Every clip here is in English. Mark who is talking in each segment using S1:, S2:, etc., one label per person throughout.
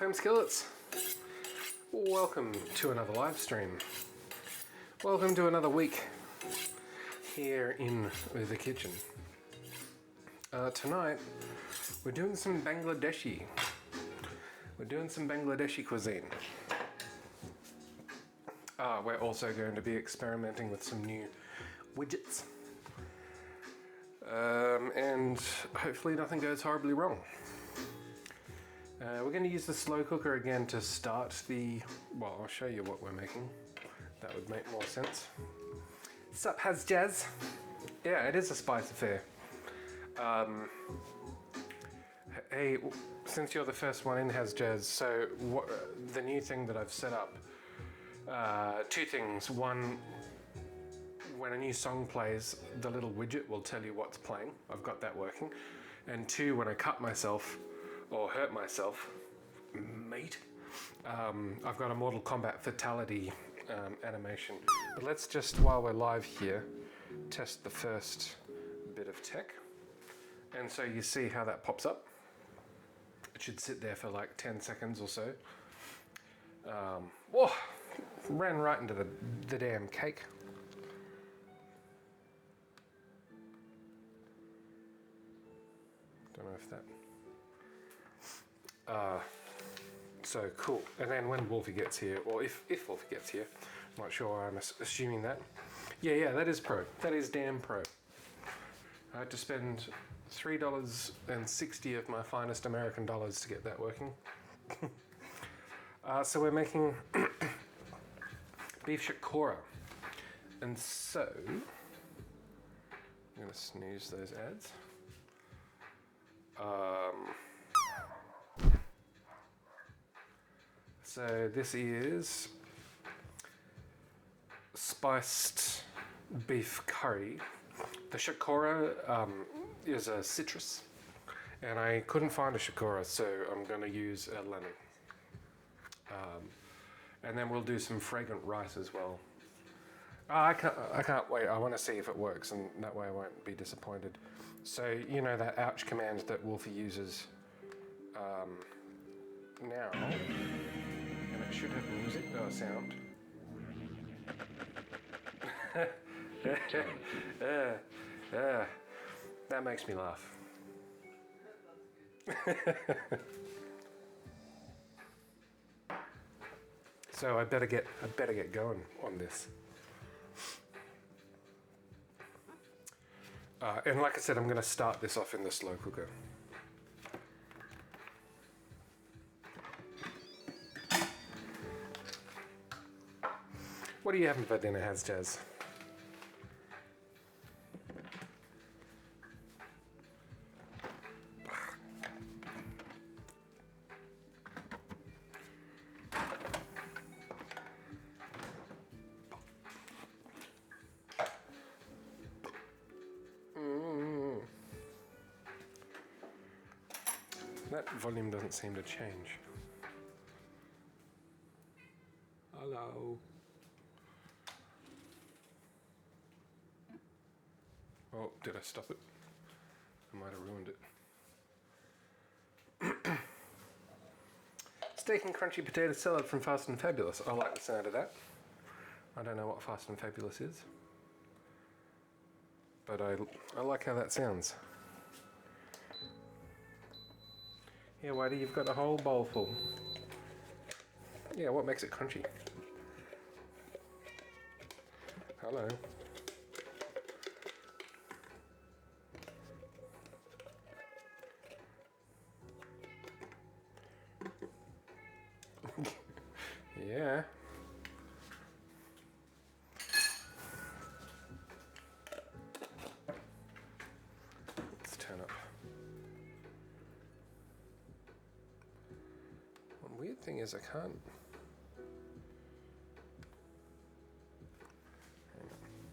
S1: Welcome Skillets! Welcome to another live stream. Welcome to another week here in the kitchen. Tonight we're doing some Bangladeshi. We're doing some Bangladeshi cuisine. We're also going to be experimenting with some new widgets. And hopefully nothing goes horribly wrong. We're going to use the slow cooker again to start the... Well, I'll show you what we're making. That would make more sense. Sup, Has Jazz? Yeah, it is a spice affair. Hey, since you're the first one in Has Jazz, so the new thing that I've set up, two things. One, when a new song plays, the little widget will tell you what's playing. I've got that working. And two, when I cut myself or hurt myself, mate, I've got a Mortal Kombat fatality animation. But let's just, while we're live here, test the first bit of tech. And so you see how that pops up. It should sit there for like 10 seconds or so. Whoa, ran right into the damn cake. Don't know if that... so cool. And then when Wolfie gets here, or if Wolfie gets here, I'm not sure, I'm assuming that. Yeah, that is pro. That is damn pro. I had to spend $3.60 of my finest American dollars to get that working. So we're making beef Shatkora. And so, I'm going to snooze those ads. So this is spiced beef curry. The Shatkora is a citrus, and I couldn't find a Shatkora, so I'm going to use a lemon. And then we'll do some fragrant rice as well. I can't wait. I want to see if it works, and that way I won't be disappointed. So you know that ouch command that Wolfie uses now, and it should have music or sound. That makes me laugh. So I better get going on this. And like I said, I'm going to start this off in the slow cooker. What are you having for dinner, Has Jazz? That volume doesn't seem to change. Hello. Oh, did I stop it? I might have ruined it. Steak and crunchy potato salad from Fast and Fabulous. I like the sound of that. I don't know what Fast and Fabulous is, but I like how that sounds. Yeah, Whitey, you've got a whole bowl full. Yeah, what makes it crunchy? Hello. Yeah. Let's turn up. One weird thing is I can't.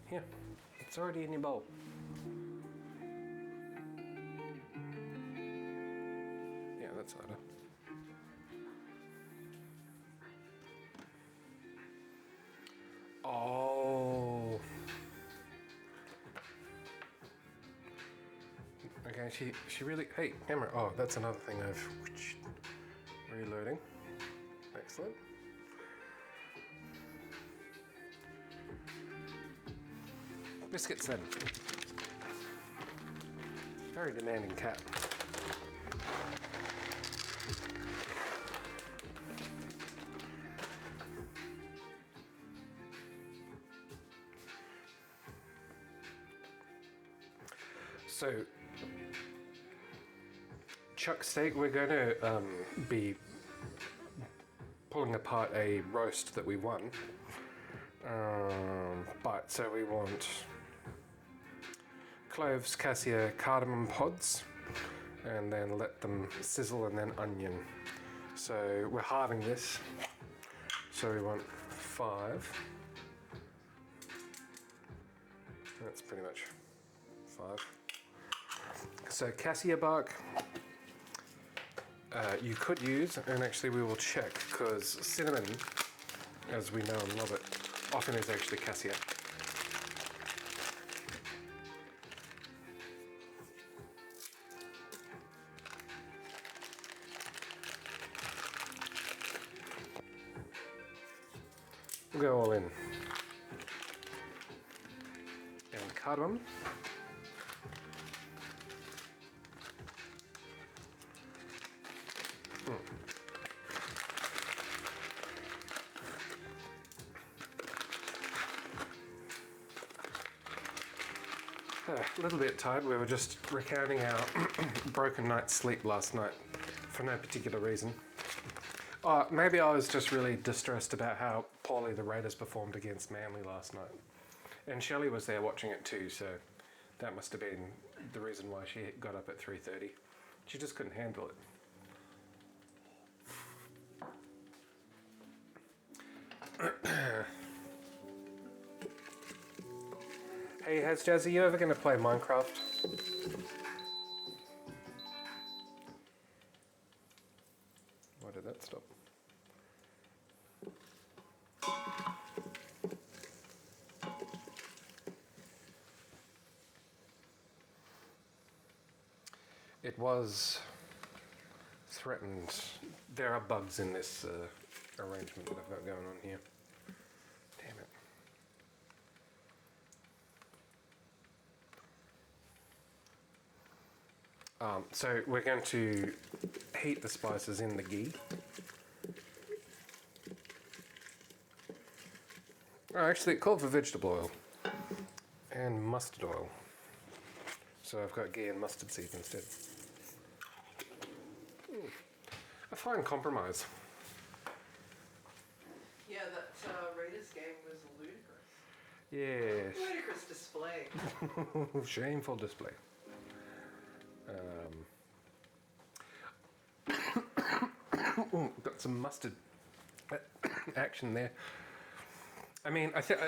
S1: Here, it's already in your bowl. Yeah, that's harder. Oh. Okay, she really, hey, camera, oh, that's another thing I've reloading. Excellent. Biscuits then. Very demanding cat. So, chuck steak, we're going to be pulling apart a roast that we won. So we want cloves, cassia, cardamom pods, and then let them sizzle, and then onion. So we're halving this. So we want 5. That's pretty much 5. So cassia bark, you could use, and actually we will check, because cinnamon, as we know and love it, often is actually cassia. We'll go all in. And cardamom. A little bit tired. We were just recounting our broken night's sleep last night for no particular reason. Maybe I was just really distressed about how poorly the Raiders performed against Manly last night. And Shelley was there watching it too, so that must have been the reason why she got up at 3:30. She just couldn't handle it. Hey, Jazzy, you ever going to play Minecraft? Why did that stop? It was threatened. There are bugs in this arrangement that I've got going on here. Damn it. So we're going to heat the spices in the ghee. Oh, actually it called for vegetable oil and mustard oil. So I've got ghee and mustard seeds instead. A fine compromise.
S2: Yeah, that Raiders game was ludicrous.
S1: Yes.
S2: Ludicrous display.
S1: Shameful display. Got some mustard action there. I mean, I think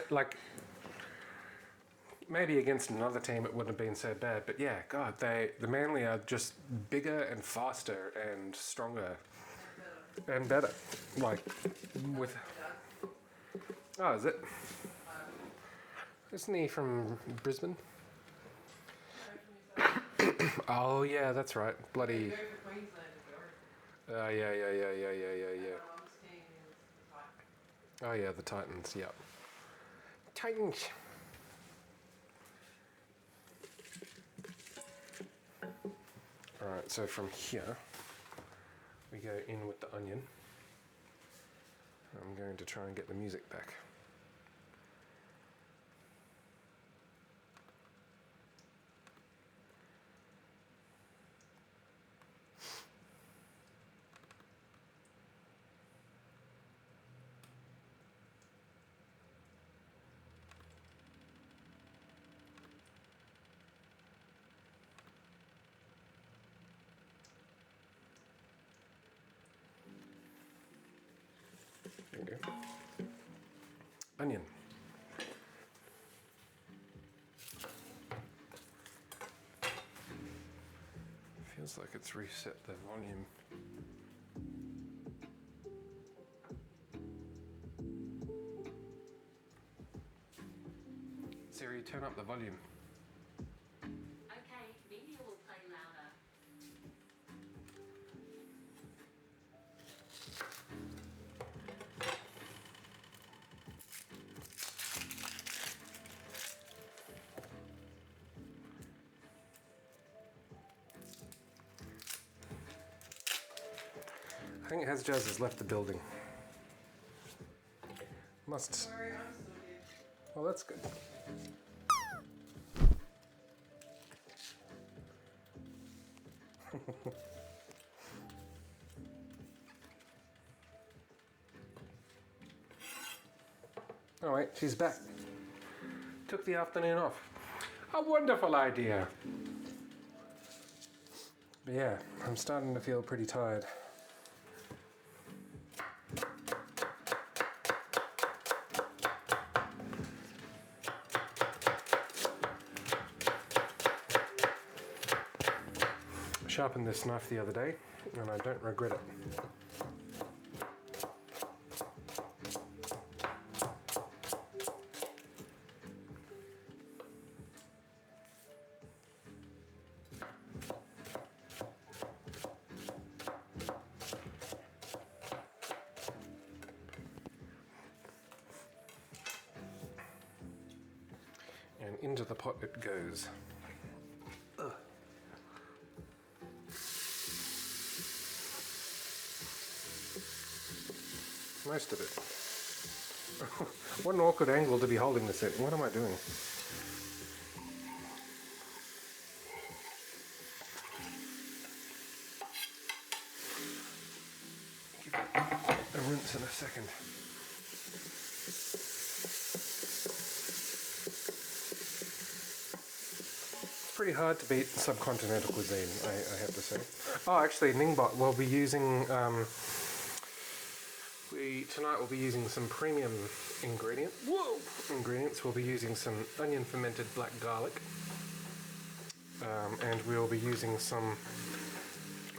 S1: maybe against another team it wouldn't have been so bad, but yeah, God, the Manly are just bigger and faster and stronger and better. Like with. Oh, is it? Isn't he from Brisbane? Oh yeah, that's right. Bloody. Yeah. Oh yeah, the Titans. Yeah. Titans. All right. So from here, we go in with the onion. I'm going to try and get the music back. There you go. Onion. Feels like it's reset the volume. Siri, turn up the volume.
S3: Okay, media will play louder.
S1: I think Has Jazz has left the building. Must.
S2: Sorry, I'm still here.
S1: Well, that's good. Oh wait, she's back. Took the afternoon off. A wonderful idea. But yeah, I'm starting to feel pretty tired. I sharpened this knife the other day and I don't regret it. And into the pot it goes. Ugh. Most of it. What an awkward angle to be holding this at. What am I doing? Give it a rinse in a second. Pretty hard to beat subcontinental cuisine, I have to say. Oh, actually, Ningbot will be using. Tonight we'll be using some premium ingredients. We'll be using some onion fermented black garlic, and we'll be using some.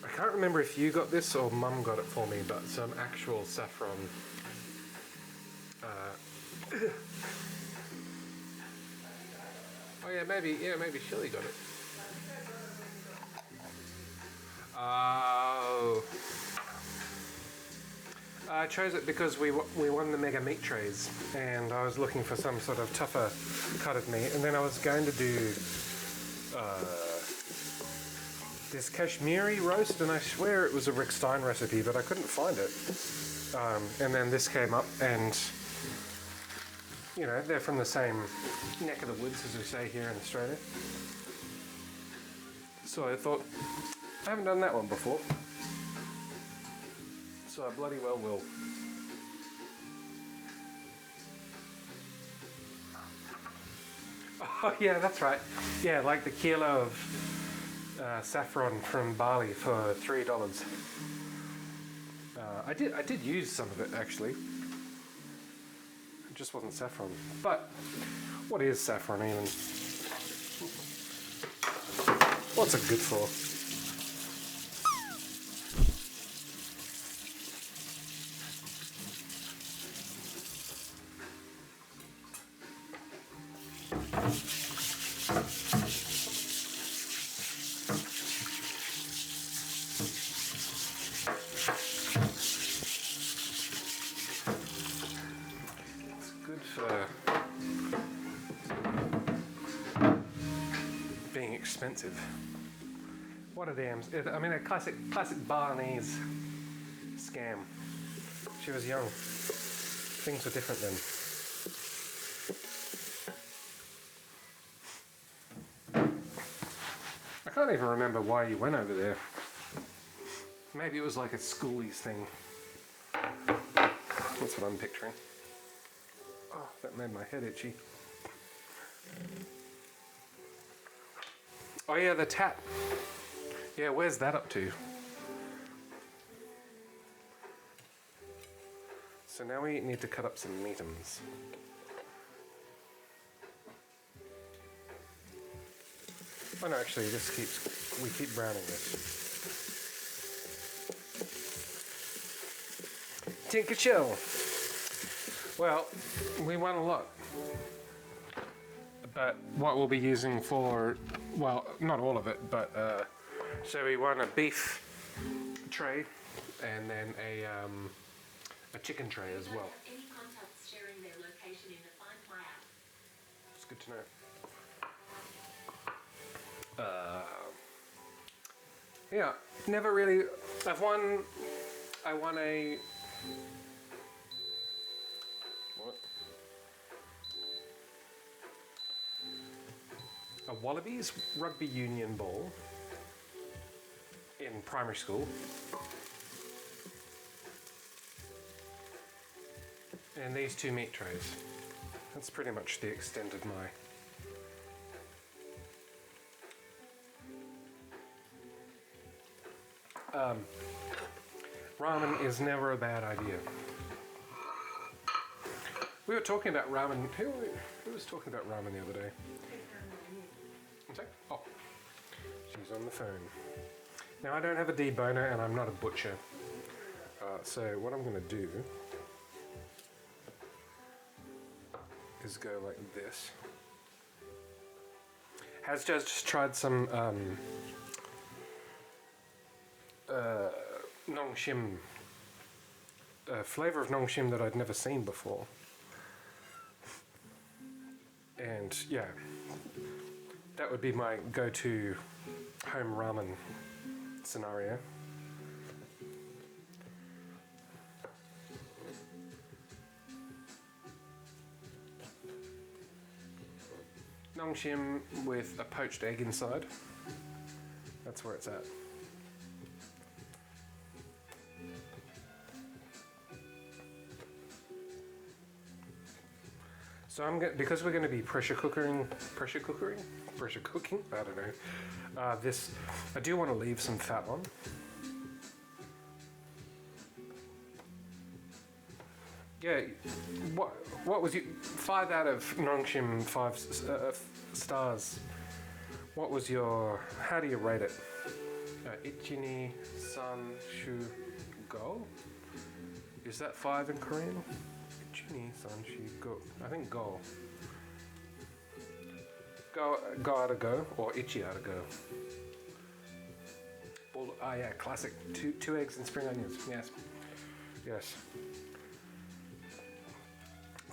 S1: I can't remember if you got this or Mum got it for me, but some actual saffron. Oh yeah, maybe Shelley got it. Oh. I chose it because we won the mega meat trays, and I was looking for some sort of tougher cut of meat, and then I was going to do this Kashmiri roast, and I swear it was a Rick Stein recipe, but I couldn't find it. And then this came up, and you know, they're from the same neck of the woods, as we say here in Australia. So I thought, I haven't done that one before. So I bloody well will. Oh yeah, that's right. Yeah, like the kilo of saffron from Bali for $3. I did use some of it actually. It just wasn't saffron. But what is saffron even? What's it good for? Being expensive. What a damn! I mean, a classic Balinese scam. She was young. Things were different then. I can't even remember why you went over there. Maybe it was like a schoolies thing. That's what I'm picturing. Oh, that made my head itchy. Oh yeah, the tap. Yeah, where's that up to? So now we need to cut up some meatums. Oh no, actually, we keep browning this. Tinker chill. Well, we won a lot. But what we'll be using for, well, not all of it, but so we won a beef tray and then a chicken tray as well.
S3: Any contacts sharing their location in the Find My app.
S1: It's good to know. Yeah, never really. I've won I won a... What? A Wallabies rugby union ball in primary school. And these 2 meat trays. That's pretty much the extent of my... Ramen is never a bad idea. We were talking about ramen. Who was talking about ramen the other day? What's that? Oh, she's on the phone. Now I don't have a deboner and I'm not a butcher. So what I'm going to do is go like this. Has just tried some nongshim, flavour of nongshim that I'd never seen before. And yeah, that would be my go-to home ramen scenario. Nongshim with a poached egg inside. That's where it's at. So because we're going to be pressure cooking. I don't know. This, I do want to leave some fat on. Yeah. What was you? 5 out of Nongshim 5 stars. What was your? How do you rate it? Ichini san shu go. Is that 5 in Korean? Ichini san shu go. I think go. Go out of go or ichi out of go. Yeah, classic. Two eggs and spring onions. Yes. Yes.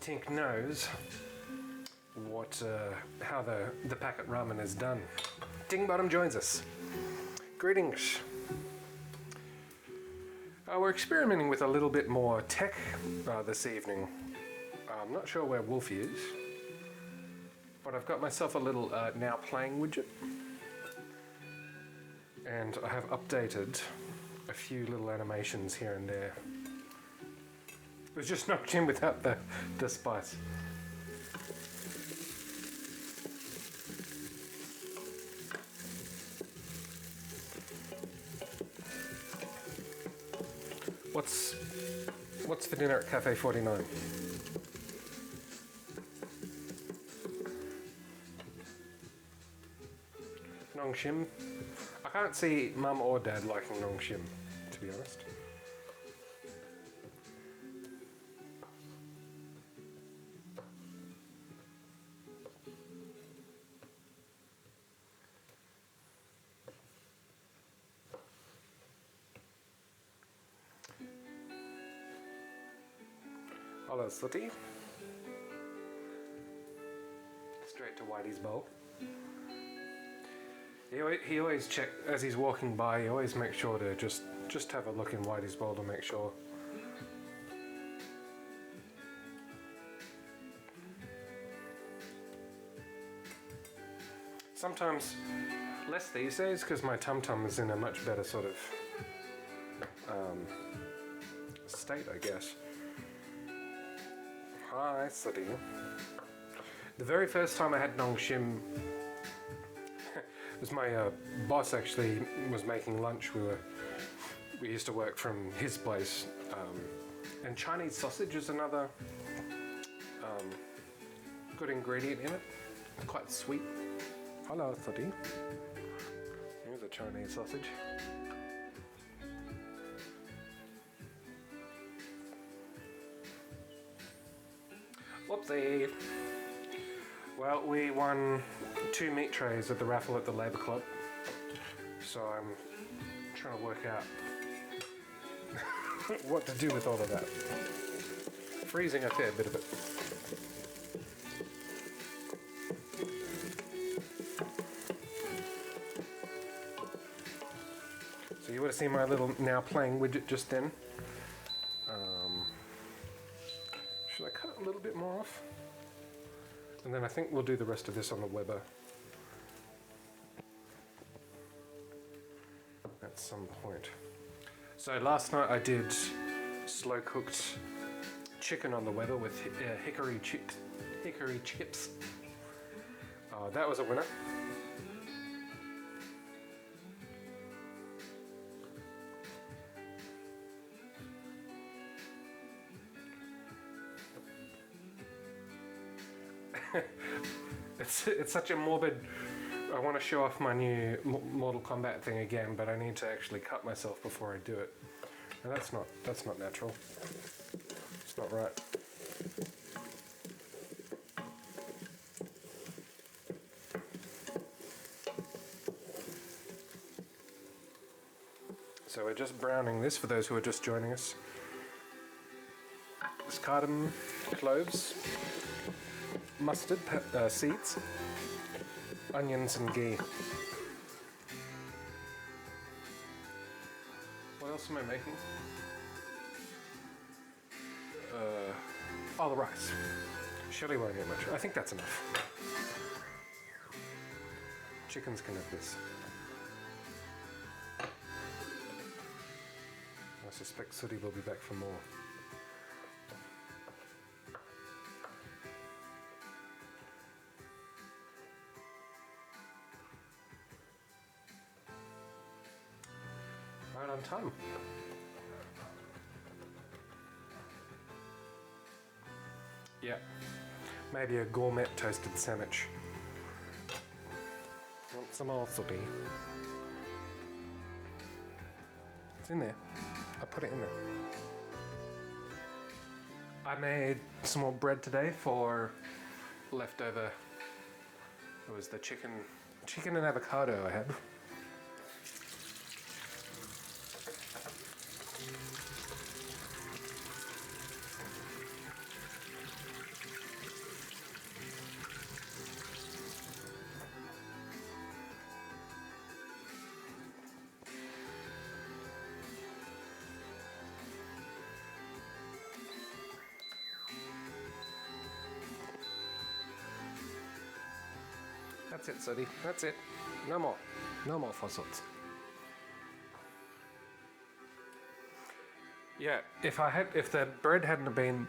S1: Tink knows what how the packet ramen is done. Dingbottom joins us. Greetings. We're experimenting with a little bit more tech this evening. I'm not sure where Wolfie is, but I've got myself a little now playing widget, and I have updated a few little animations here and there. It was just knocked in without the spice. What's for dinner at Cafe 49? Nongshim. I can't see Mum or Dad liking Nongshim, to be honest. Hello, Sooty. Straight to Whitey's bowl. He always check as he's walking by. He always makes sure to just have a look in Whitey's bowl to make sure. Sometimes less these days because my tum-tum is in a much better sort of state, I guess. Hi, Sooty. The very first time I had Nongshim was my boss actually was making lunch. We used to work from his place, and Chinese sausage is another good ingredient in it. Quite sweet. Hello, Sooty. Here's a Chinese sausage. Whoopsie. Well, we won 2 meat trays at the raffle at the Labour Club, so I'm trying to work out what to do with all of that. Freezing a fair bit of it. So you would have seen my little now playing widget just then. then I think we'll do the rest of this on the Weber. At some point. So last night I did slow cooked chicken on the Weber with hickory chips. Oh, that was a winner. It's such a morbid. I want to show off my new Mortal Kombat thing again, but I need to actually cut myself before I do it. And that's not natural. It's not right. So we're just browning this for those who are just joining us. This cardamom, cloves, mustard seeds, onions and ghee. What else am I making? Oh, the rice. Shirley won't get much. I think that's enough. Chickens can have this. I suspect Sooty will be back for more. Right on time. Yeah, maybe a gourmet toasted sandwich. Want some more Sooty? It's in there. I put it in there. I made some more bread today for leftover. It was the chicken and avocado I had. That's it, Sooty. That's it. No more. No more fossils. Yeah, if the bread hadn't been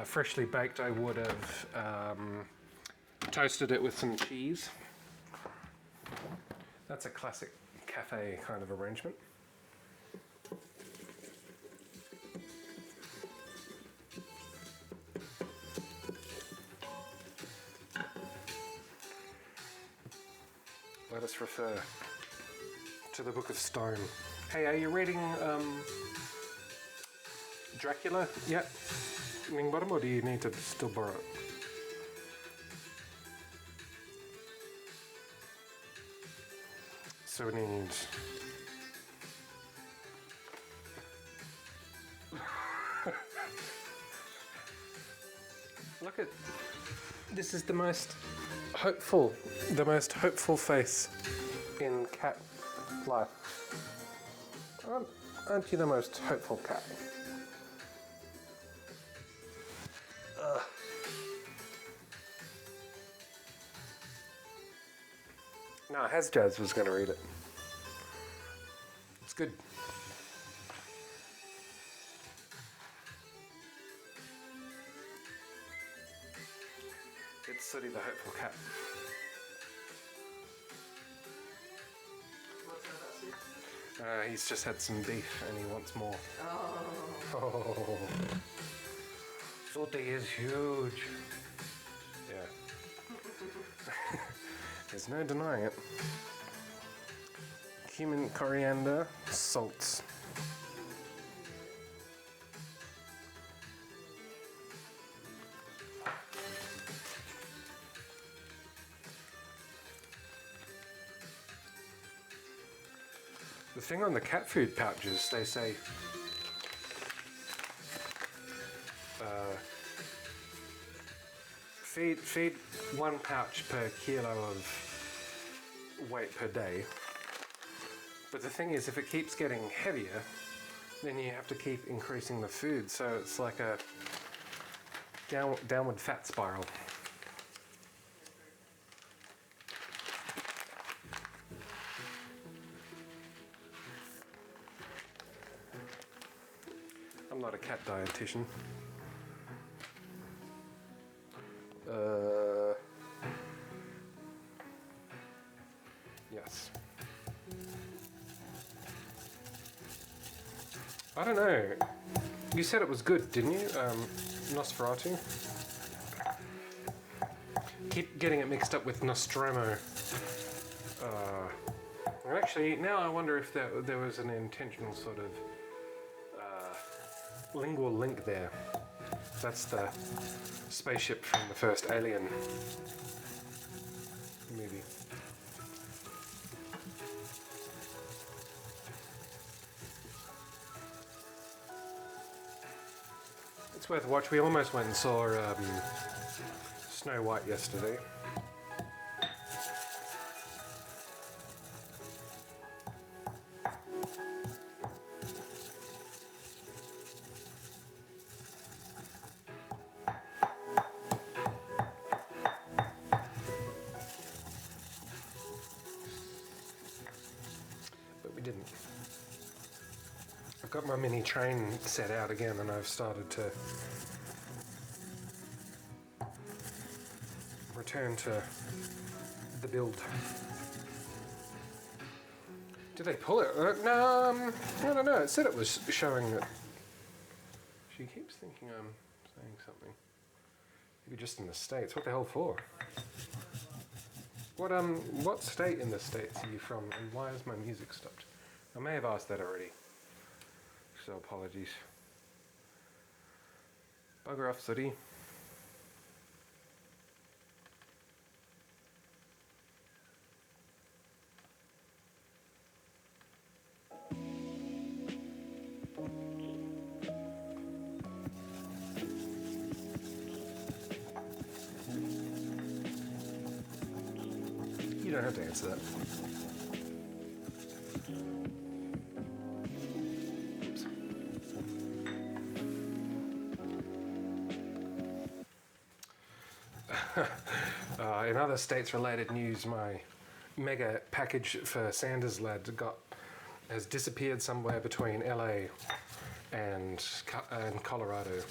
S1: freshly baked, I would have toasted it with some cheese. That's a classic cafe kind of arrangement. Let us refer to the Book of Stone. Hey, are you reading Dracula yet, Ningbottom, or do you need to still borrow it? So we need... Look at... This is the most hopeful face in cat life. Aren't you the most hopeful cat? No, Hasjaz was going to read it. It's good. It's Sooty the hopeful cat.
S2: What's that about Sue?
S1: He's just had some beef and he wants more.
S2: Oh.
S1: Oh, Sooty is huge. Yeah. There's no denying it. Cumin, coriander, salt. The thing on the cat food pouches, they say feed 1 pouch per kilo of weight per day. But the thing is, if it keeps getting heavier, then you have to keep increasing the food. So it's like a downward fat spiral. not a cat dietitian. Yes. I don't know. You said it was good, didn't you? Nosferatu? Keep getting it mixed up with Nostromo. And actually, now I wonder if there was an intentional sort of lingual link there. That's the spaceship from the first Alien movie. It's worth a watch. We almost went and saw Snow White yesterday. But we didn't. I've got my mini train set out again and I've started to return to the build. Did they pull it? No, I don't know. It said it was showing that. She keeps thinking I'm saying something. Maybe just in the States. What the hell for? What state in the States are you from and why is my music stopped? I may have asked that already. So apologies. Bugger off, City. You don't have to answer that. Oops. In other states-related news, my mega package for Sanders Lad has disappeared somewhere between LA and Colorado.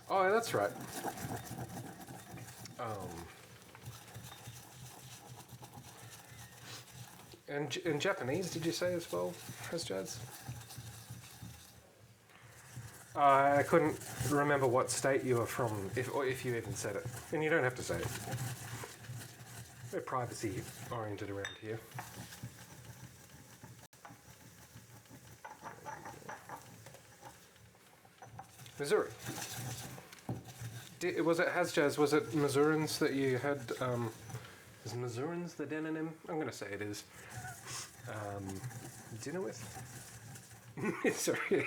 S1: Oh, that's right. And in Japanese, did you say as well, as Jazz? I couldn't remember what state you were from, or if you even said it. And you don't have to say it. We're privacy oriented around here. Missouri. Was it Hasjaz? Was it Missourians that you had? Is Missourians the demonym? I'm going to say it is. Dinner with? Sorry.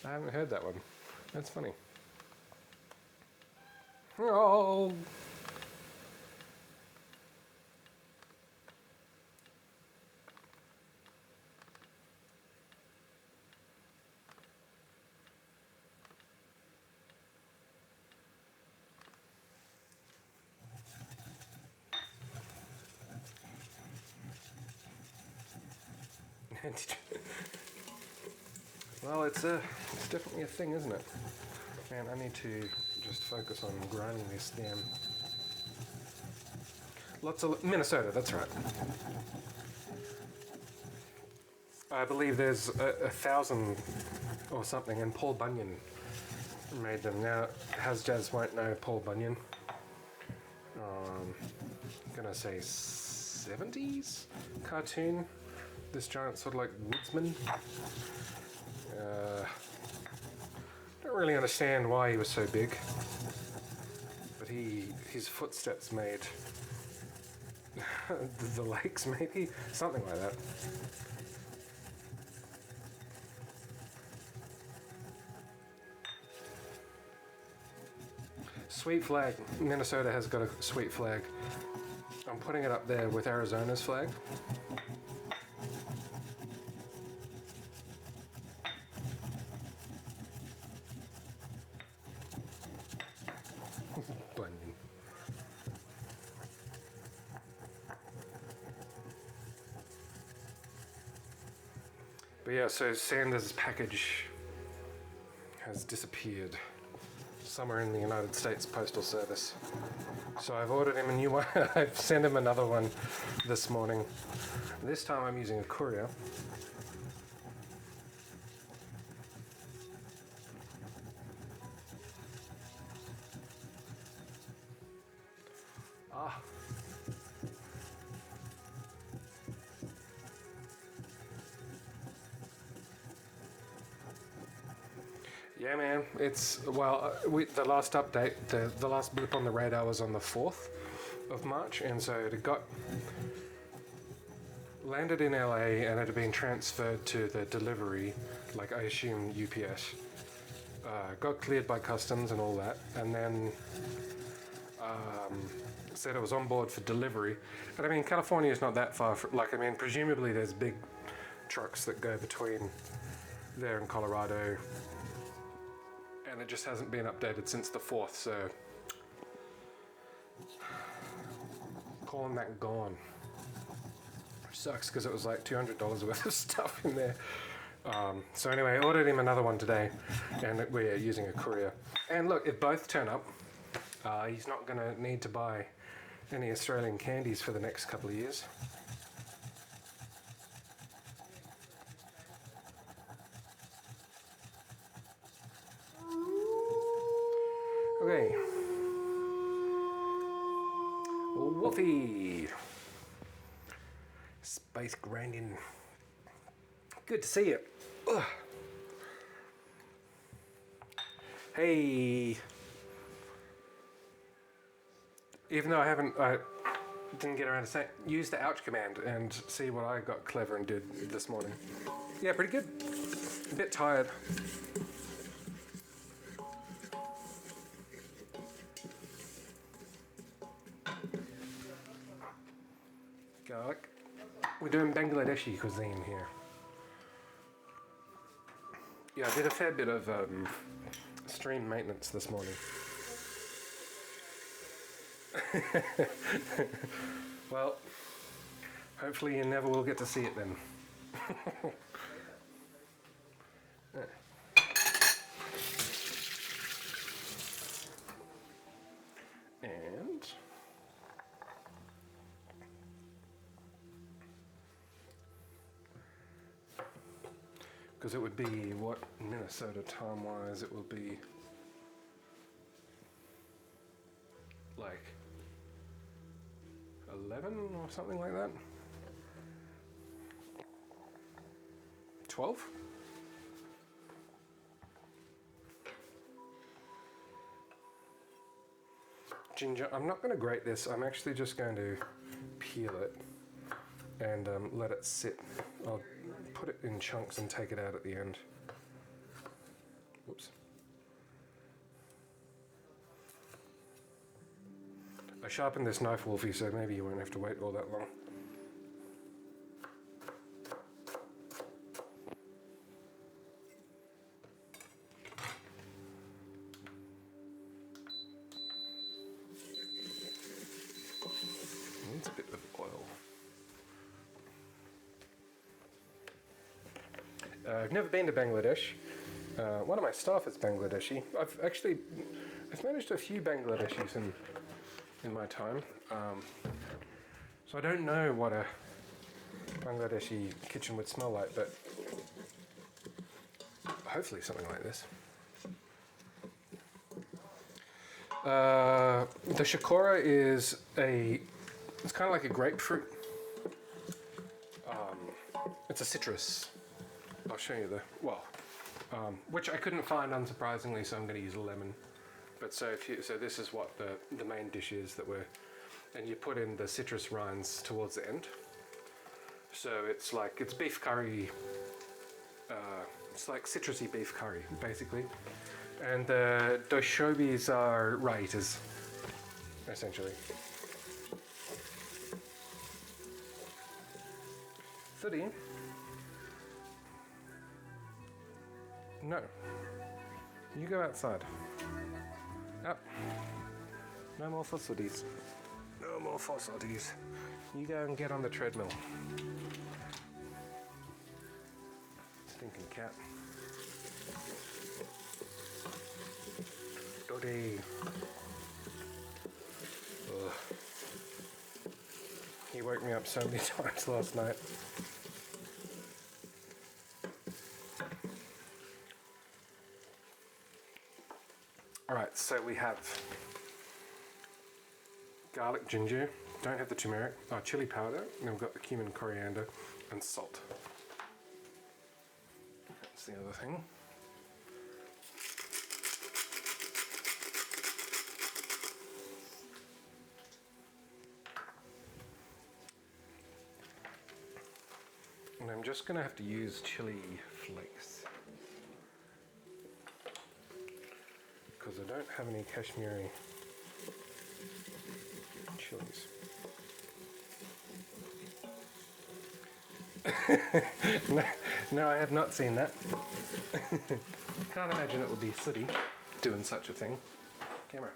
S1: I haven't heard that one. That's funny. Oh. Well, it's definitely a thing, isn't it? Man, I need to just focus on grinding this damn. Lots of Minnesota, that's right. I believe there's 1,000 or something, and Paul Bunyan made them. Now, Hasjaz won't know Paul Bunyan. I'm gonna say 70s cartoon. This giant sort of like woodsman. Don't really understand why he was so big, but his footsteps made the lakes, maybe something like that. Sweet flag. Minnesota has got a sweet flag. I'm putting it up there with Arizona's flag. Bunyan. But yeah, so Sanders' package has disappeared somewhere in the United States Postal Service. So I've ordered him a new one. I've sent him another one this morning. This time I'm using a courier. Ah. Yeah, man. It's, well, the last update, the last blip on the radar was on the 4th of March, and so it got landed in LA and it had been transferred to the delivery, like I assume UPS. Got cleared by customs and all that, and then said it was on board for delivery. And I mean, California is not that far, like, I mean, presumably there's big trucks that go between there and Colorado, and it just hasn't been updated since the 4th, so calling that gone. Sucks because it was like $200 worth of stuff in there. So anyway, I ordered him another one today, and we're using a courier. And look, if both turn up, he's not going to need to buy any Australian candies for the next couple of years. Okay. Wolfie. Space grinding. Good to see you. Ugh. Hey. Even though I didn't get around to saying, use the ouch command and see what I got clever and did this morning. Yeah, pretty good. A bit tired. Garlic. We're doing Bangladeshi cuisine here. Yeah, I did a fair bit of stream maintenance this morning. Well, hopefully you never will get to see it then. And because it would be, what, Minnesota time wise, it will be like 11 or something like that. 12? Ginger, I'm not going to grate this. I'm actually just going to peel it and let it sit. I'll put it in chunks and take it out at the end. Whoops. I sharpened this knife, Wolfie, so maybe you won't have to wait all that long. Needs a bit of oil. I've never been to Bangladesh. One of my staff is Bangladeshi. I've managed a few Bangladeshis in my time. So I don't know what a Bangladeshi kitchen would smell like, but hopefully something like this. The Shatkora is it's kind of like a grapefruit. It's a citrus. I'll show you which I couldn't find unsurprisingly, so I'm going to use a lemon. But so this is what the main dish is and you put in the citrus rinds towards the end. So it's beef curry. It's like citrusy beef curry, basically. And the Doi-shobjis are raitas, essentially. 13. No. You go outside. Up. No more fossilities. No more fossilities. You go and get on the treadmill. Stinking cat. Dodi. Ugh. He woke me up so many times last night. Alright, so we have garlic, ginger, don't have the turmeric, chili powder, and then we've got the cumin, coriander, and salt. That's the other thing. And I'm just going to have to use chili flakes because I don't have any Kashmiri chilies. No, I have not seen that. Can't imagine it would be sooty doing such a thing. Camera.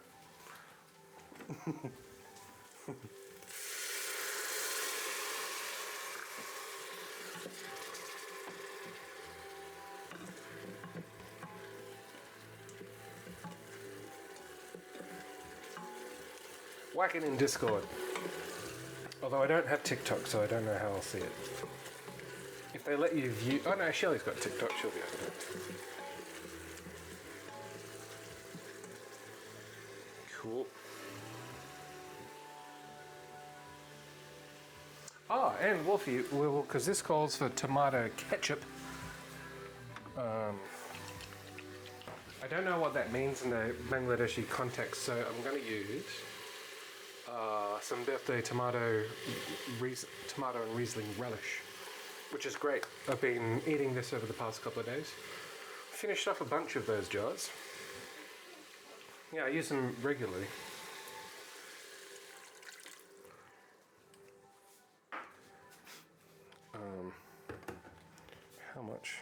S1: Whack it in Discord. Although I don't have TikTok, so I don't know how I'll see it. If they let you view... Oh no, Shelley's got TikTok, she'll be able to do it. Cool. Ah, and Wolfie, well, because this calls for tomato ketchup. I don't know what that means in the Bangladeshi context, so I'm going to use some birthday tomato and Riesling relish, which is great. I've been eating this over the past couple of days. Finished off a bunch of those jars. Yeah, I use them regularly. How much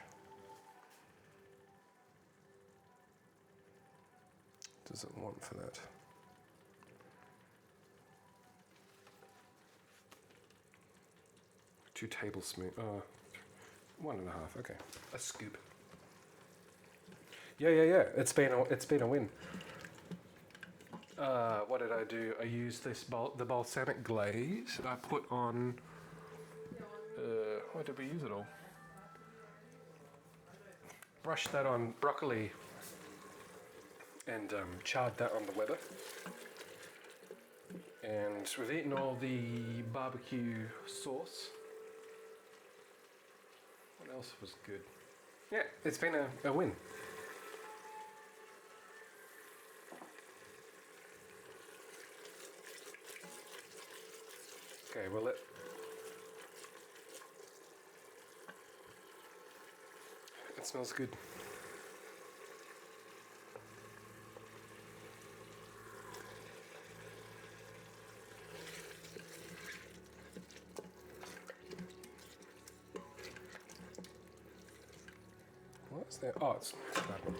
S1: does it want for that? Two tablespoons. 1.5. Okay, a scoop. Yeah. It's been a win. What did I do? I used the balsamic glaze. I put on. Why did we use it all? Brushed that on broccoli and charred that on the weather. And we've eaten all the barbecue sauce. What else was good? Yeah, it's been a win. Okay, well it smells good. What's that? Oh, it's that one.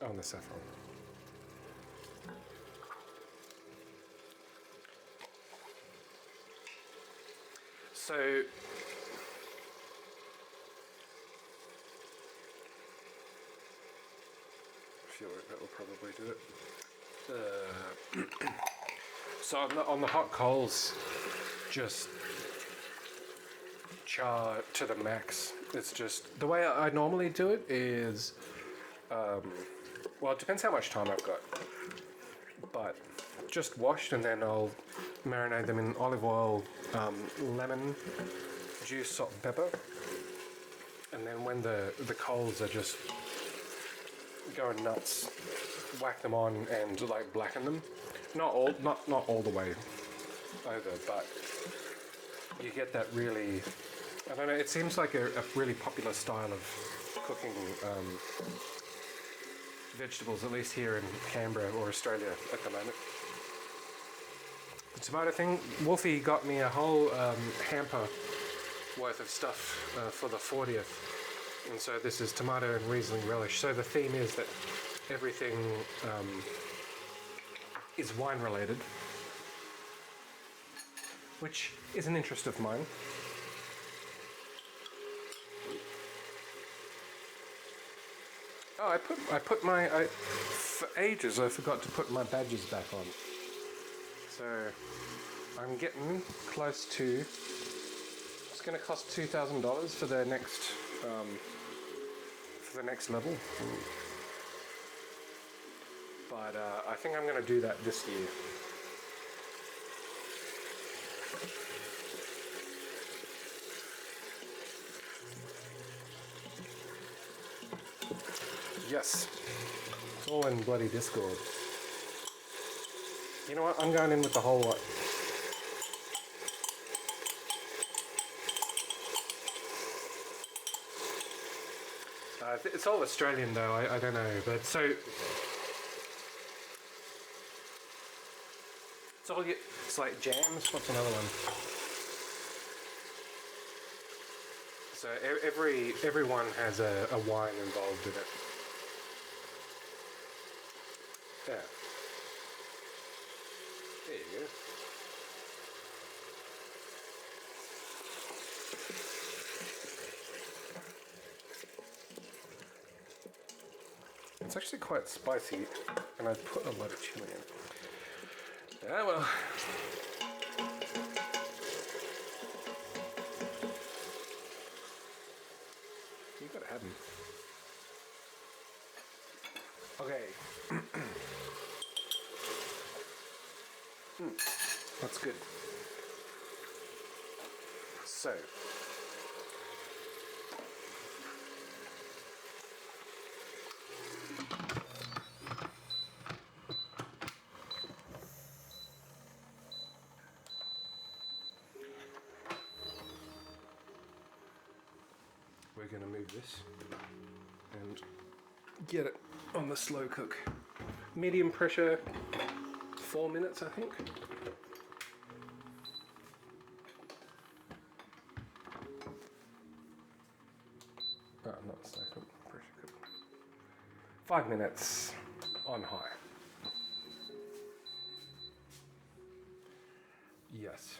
S1: Oh, and the saffron. So I feel like that will probably do it. So on the hot coals, just char to the max. It's just the way I normally do it is, well, it depends how much time I've got, but just washed and then I'll marinate them in olive oil, lemon juice, salt and pepper, and then when the coals are just going nuts, whack them on and like blacken them. Not all the way over, but you get that really, I don't know, it seems like a really popular style of cooking vegetables, at least here in Canberra or Australia at the moment. The tomato thing, Wolfie got me a whole hamper worth of stuff for the 40th, and so this is tomato and Riesling relish. So the theme is that everything is wine related, which is an interest of mine. Oh, for ages I forgot to put my badges back on. So I'm getting close to. It's going to cost $2,000 for the next level. But I think I'm going to do that this year. Yes, it's all in bloody Discord. You know what? I'm going in with the whole lot. It's all Australian though. I don't know, but so it's all. It's like jams. What's another one? So everyone has a wine involved in it. Yeah. There you go. It's actually quite spicy, and I've put a lot of chili in. Yeah, well. You gotta have them. Okay. That's good. So. We're going to move this and get it on the slow cook. Medium pressure, 4 minutes I think. Oh, not slow cook, pressure cook. 5 minutes on high. Yes.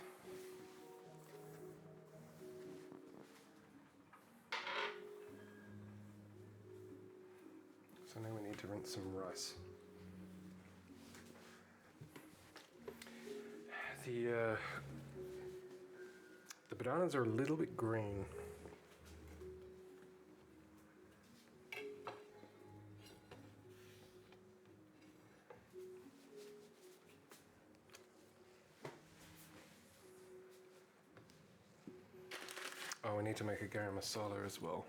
S1: So now we need to rinse some rice. The bananas are a little bit green. Oh, we need to make a garam masala as well.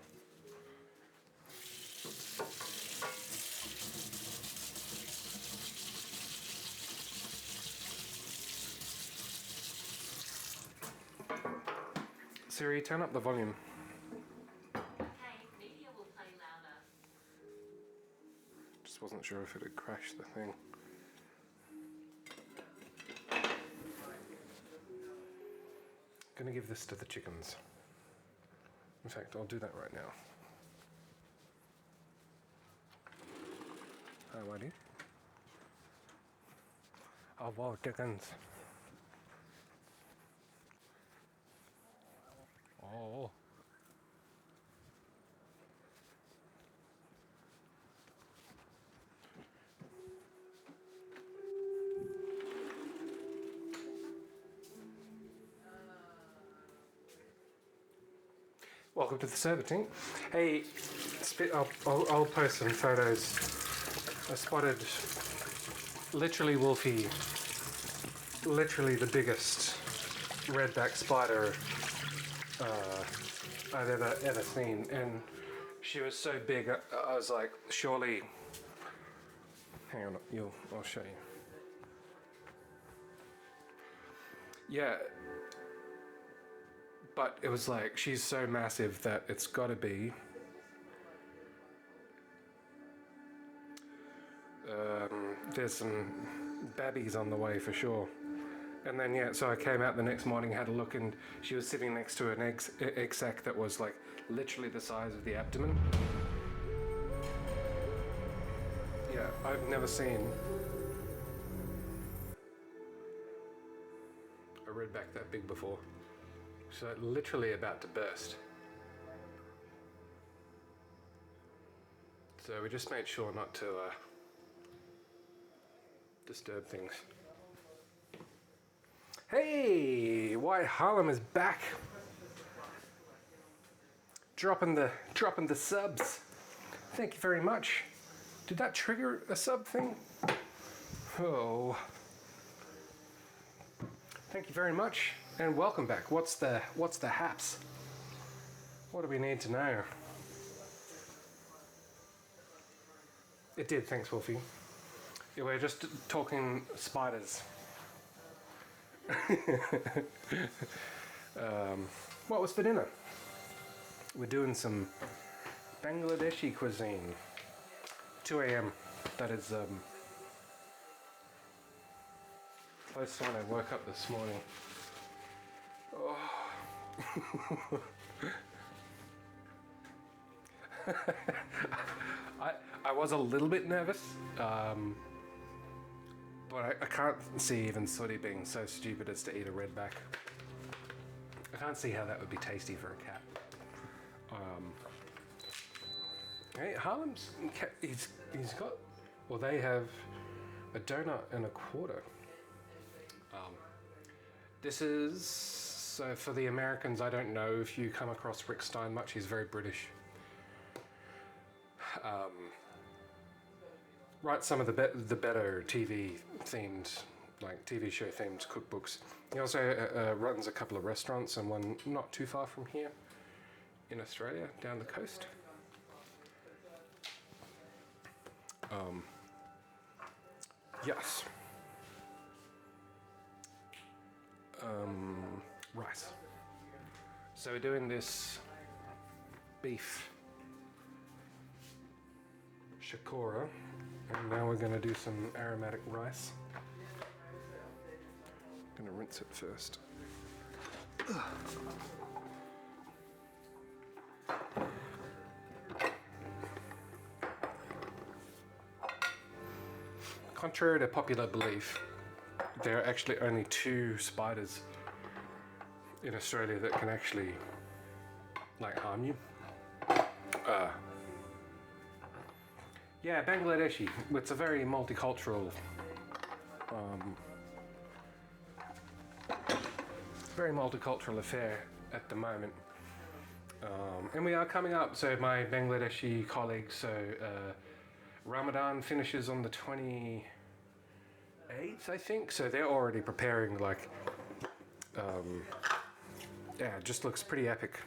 S1: Siri, turn up the volume.
S3: Okay, media will play louder.
S1: Just wasn't sure if it had crashed the thing. Gonna give this to the chickens. In fact, I'll do that right now. Hi, buddy. Oh, wow, chickens. Oh. Welcome to the server team. Hey, I'll post some photos. I spotted literally Wolfie, literally the biggest redback spider I've ever seen, and she was so big. I was like, surely. Hang on, I'll show you. Yeah. But it was like, she's so massive that it's got to be there's some babbies on the way for sure. And then yeah, so I came out the next morning, had a look, and she was sitting next to an egg sac that was like literally the size of the abdomen. Yeah, I've never seen a redback that big before. So literally about to burst. So we just made sure not to disturb things. Hey, White Harlem is back. Dropping the subs. Thank you very much. Did that trigger a sub thing? Oh. Thank you very much and welcome back. What's the haps? What do we need to know? It did, thanks Wolfie. Yeah, we're just talking spiders. What was for dinner? We're doing some Bangladeshi cuisine. 2 a.m. That is close to when I woke up this morning. Oh. I was a little bit nervous, but I can't see even Sooty being so stupid as to eat a redback. I can't see how that would be tasty for a cat. Hey, Harlem's cat, he's got, well, they have a donut and a quarter. This is, so for the Americans, I don't know if you come across Rick Stein much, he's very British. Writes some of the better TV themed, like TV show themed cookbooks. He also runs a couple of restaurants and one not too far from here in Australia, down the coast. Yes. Rice. So we're doing this beef Shatkora, and now we're going to do some aromatic rice. I'm going to rinse it first. Contrary to popular belief, there are actually only 2 spiders in Australia that can actually harm you. Yeah, Bangladeshi. It's a very multicultural, affair at the moment. And we are coming up. So my Bangladeshi colleagues. So Ramadan finishes on the 28th, I think. So they're already preparing yeah, it just looks pretty epic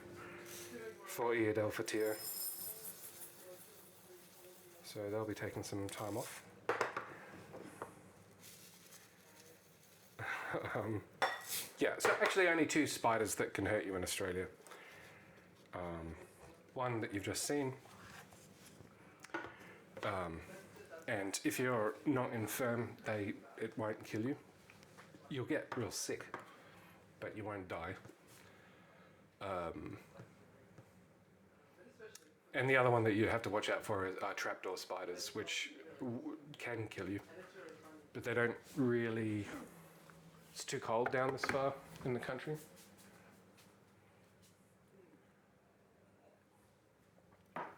S1: for Eid al-Fitr. So they'll be taking some time off. Yeah, so actually only 2 spiders that can hurt you in Australia. One that you've just seen. And if you're not infirm, it won't kill you. You'll get real sick, but you won't die. And the other one that you have to watch out for are trapdoor spiders, which can kill you, but they don't really. It's too cold down this far in the country.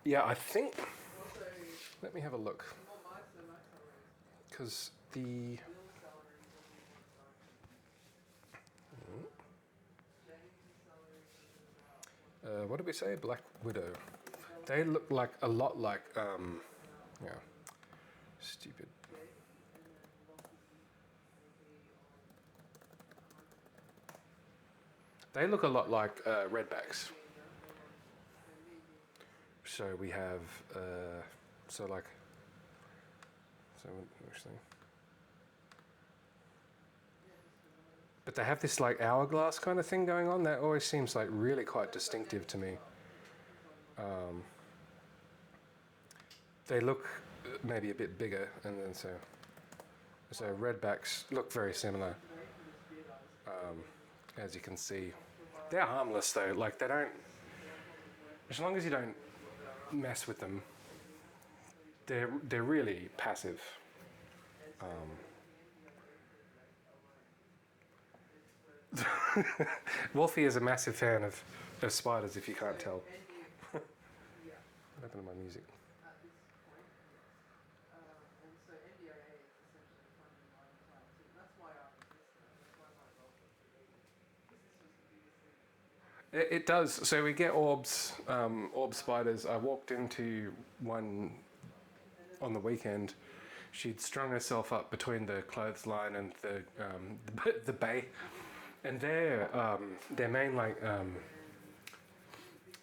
S1: Yeah, I think. Let me have a look, because the. What did we say? Black Widow. They look a lot like, yeah, stupid. They look a lot like redbacks. So we have, which thing? But they have this hourglass kind of thing going on. That always seems really quite distinctive to me. They look maybe a bit bigger, and then so redbacks look very similar. As you can see, they're harmless though. They don't. As long as you don't mess with them, they're really passive. Wolfie is a massive fan of spiders, if you can't tell. What happened to my music? It does. So we get orbs, orb spiders. I walked into one on the weekend. She'd strung herself up between the clothesline and the bay, and their main I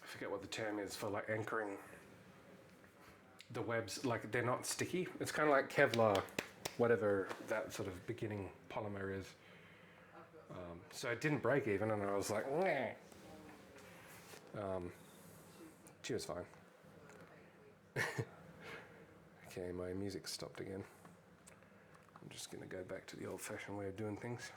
S1: forget what the term is for like anchoring the webs. Like they're not sticky. It's kind of like Kevlar, whatever that sort of beginning polymer is. So it didn't break even, and I was like, nah. She was fine. Okay, my music stopped again. I'm just going to go back to the old-fashioned way of doing things.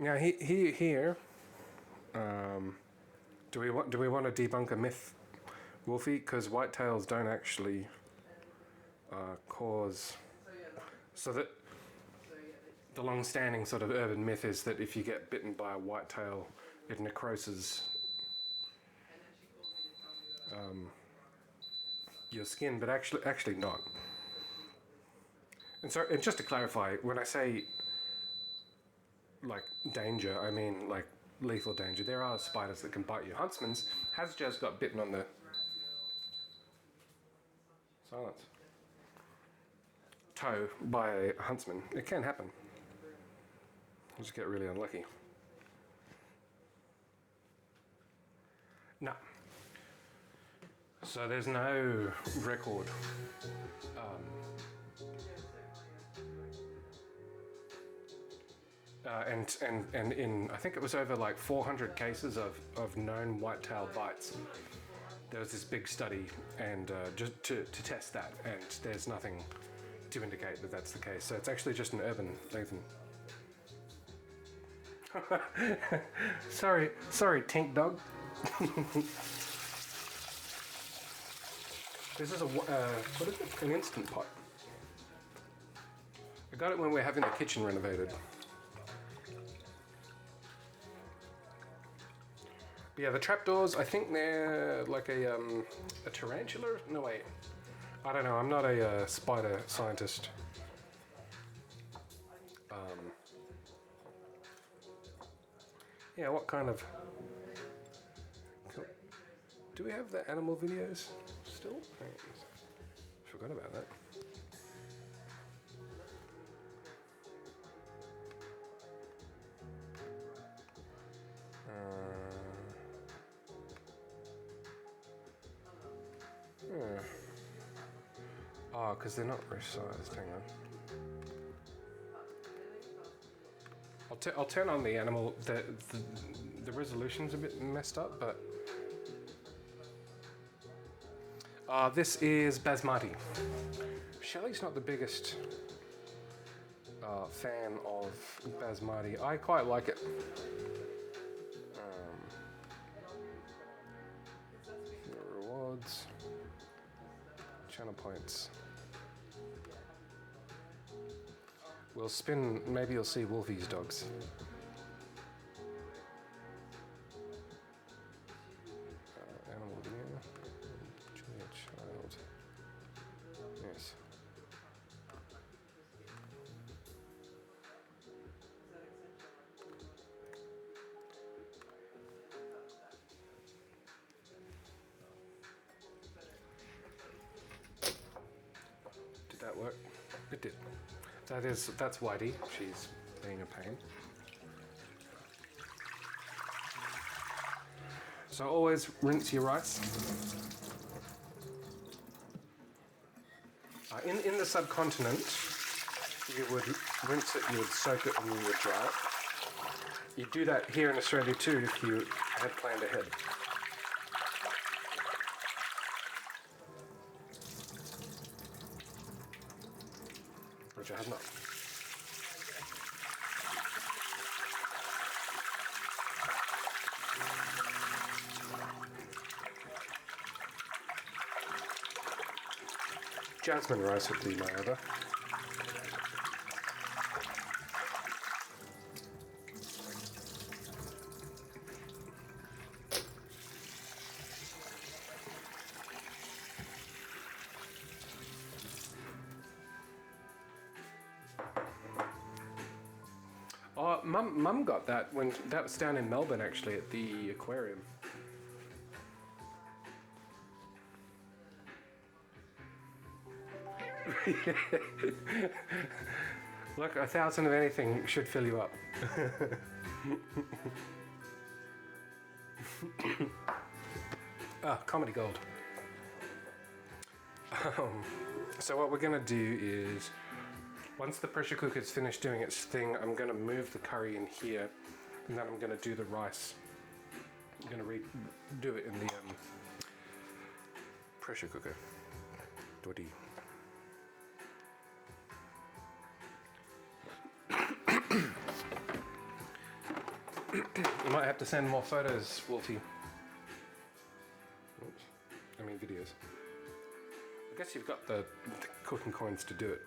S1: Now here, do we want to debunk a myth, Wolfie? Because whitetails don't actually cause. So that the long-standing sort of urban myth is that if you get bitten by a whitetail, it necroses your skin, but actually not. And so, and just to clarify, when I say like danger, I mean like lethal danger. There are spiders that can bite you. Huntsman's has just got bitten on the silence toe by a huntsman. It can happen. You just get really unlucky. No. So there's no record. And in, I think it was over like 400 cases of known whitetail bites, there was this big study, and just to test that, and there's nothing to indicate that that's the case. So it's actually just an urban legend. sorry, Tink Dog. This is what is it? An Instant Pot. I got it when we're having the kitchen renovated. But yeah, the trapdoors, I think they're like a tarantula? No, wait. I don't know, I'm not a spider scientist. Yeah, what kind of... Do we have the animal videos still? Forgot about that. Oh, because they're not resized. Hang on. I'll turn on the animal. The resolution's a bit messed up, but this is basmati. Shelley's not the biggest fan of basmati. I quite like it. Rewards, channel points. We'll spin. Maybe you'll see Wolfie's dogs. Animal video. Julia Child. Yes. Did that work? It did. That's Whitey. She's being a pain. So always rinse your rice. In the subcontinent, you would rinse it, you would soak it, and you would dry it. You do that here in Australia too if you had planned ahead. Which I have not. Jasmine rice would be my other. Mum got that when that was down in Melbourne actually at the aquarium. Look, 1,000 of anything should fill you up. Comedy gold. So what we're gonna do is, once the pressure cooker's finished doing its thing, I'm gonna move the curry in here, and then I'm gonna do the rice. I'm gonna do it in the pressure cooker. Dodi. You might have to send more photos, Wolfie. Oops. I mean videos. I guess you've got the cooking coins to do it.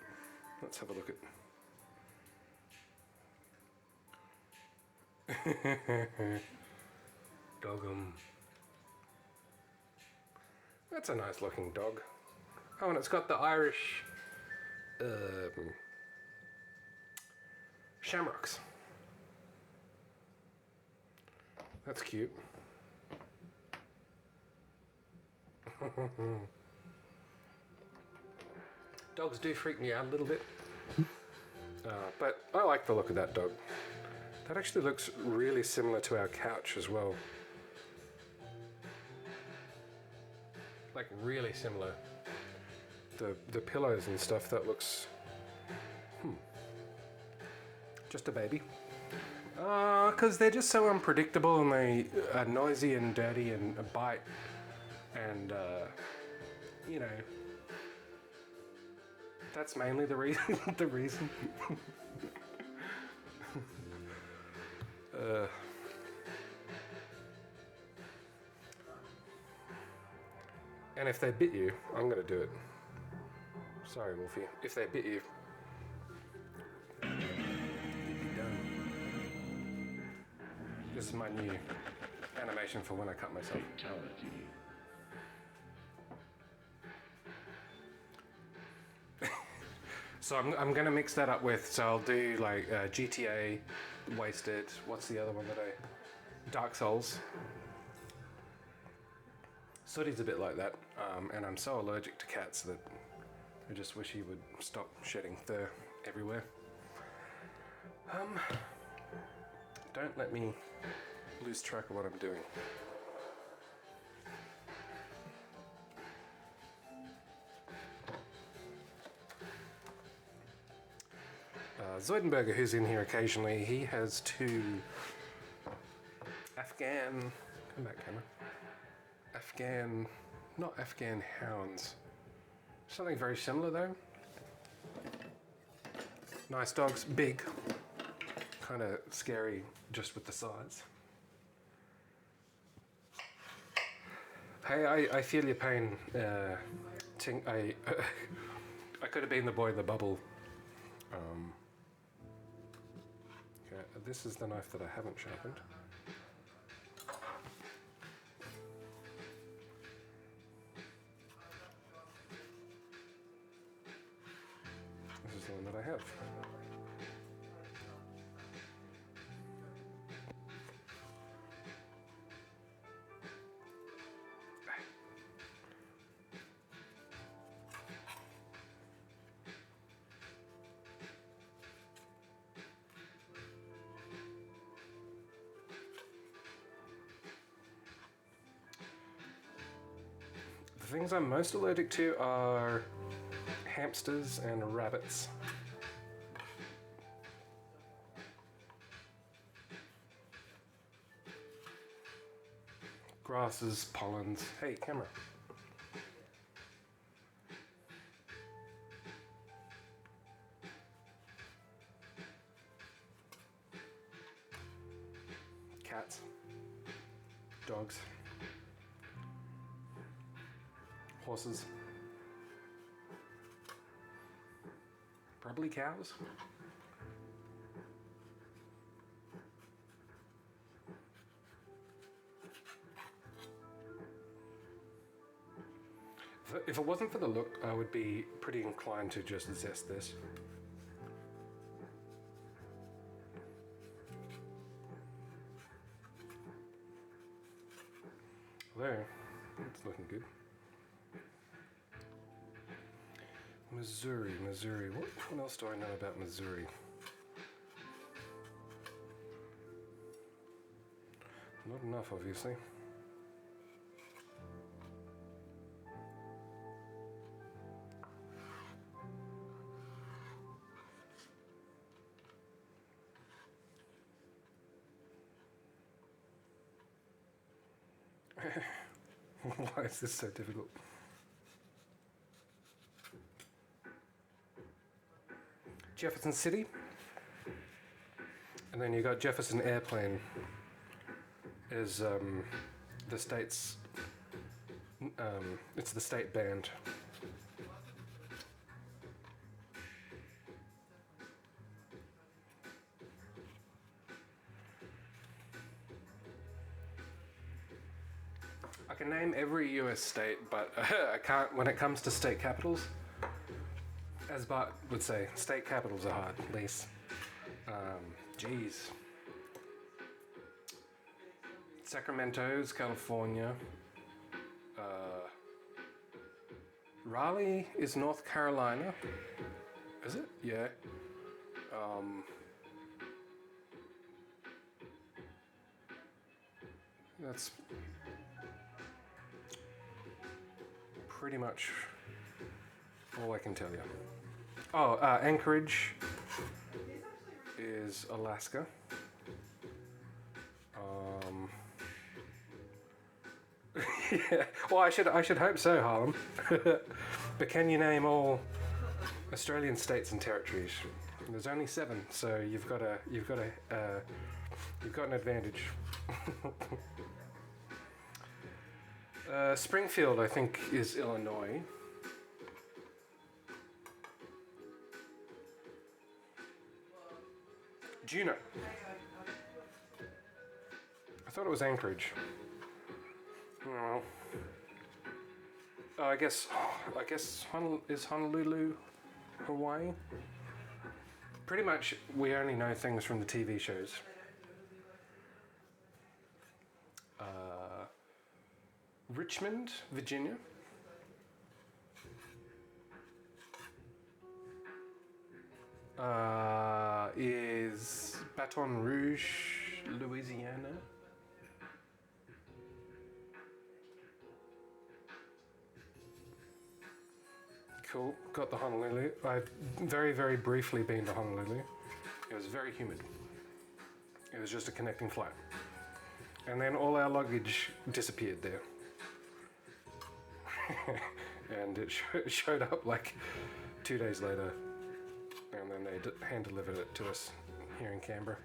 S1: Let's have a look at. Dog'em. That's a nice looking dog. Oh, and it's got the Irish shamrocks. That's cute. Dogs do freak me out a little bit. But I like the look of that dog. That actually looks really similar to our couch as well. Like really similar. The pillows and stuff, that looks... Just a baby. Because they're just so unpredictable and they are noisy and dirty and bite. And, you know... That's mainly the reason. the reason. And if they bit you, I'm gonna do it. Sorry, Wolfie. If they bit you, you'd be done. This is my new animation for when I cut myself. So I'm gonna mix that up with, so I'll do like GTA, Wasted, what's the other one that Dark Souls. Sooty's a bit like that, and I'm so allergic to cats that I just wish he would stop shedding fur everywhere. Don't let me lose track of what I'm doing. Zoidenberger, who's in here occasionally, he has 2 Afghan, come back camera, not Afghan hounds, something very similar though. Nice dogs, big, kind of scary just with the size. Hey, I feel your pain, I could have been the boy in the bubble. Okay, this is the knife that I haven't sharpened. This is the one that I have. The things I'm most allergic to are hamsters and rabbits. Grasses, pollens. Hey, camera. Cats. Dogs. Horses. Probably cows. If it wasn't for the look, I would be pretty inclined to just zest this. there. It's looking good. Missouri. What else do I know about Missouri? Not enough, obviously. Why is this so difficult? Jefferson City, and then you got Jefferson Airplane is the state's it's the state band. I can name every US state, but I can't when it comes to state capitals. As Bart would say, state capitals are hard, Lise. Geez. Sacramento's California. Raleigh is North Carolina. Is it? Yeah. That's pretty much all I can tell you. Oh, Anchorage is Alaska. Yeah. Well, I should hope so, Harlem. But can you name all Australian states and territories? There's only 7, so you've got an advantage. Springfield, I think, is Illinois. Juneau. I thought it was Anchorage. Well, I guess is Honolulu Hawaii? Pretty much, we only know things from the TV shows. Richmond, Virginia. Is Baton Rouge, Louisiana. Cool, got the Honolulu. I've very, very briefly been to Honolulu. It was very humid. It was just a connecting flight. And then all our luggage disappeared there. And it showed up like 2 days later. And then they hand-delivered it to us here in Canberra.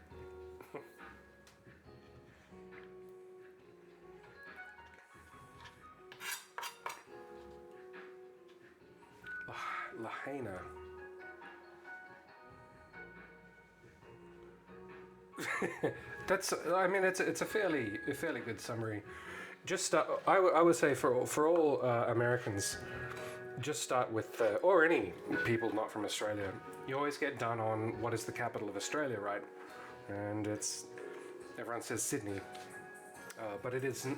S1: Lahaina. That's. I mean, it's a fairly good summary. Just I would say for all Americans, just start with or any people not from Australia. You always get done on what is the capital of Australia, right? And everyone says Sydney, but it isn't.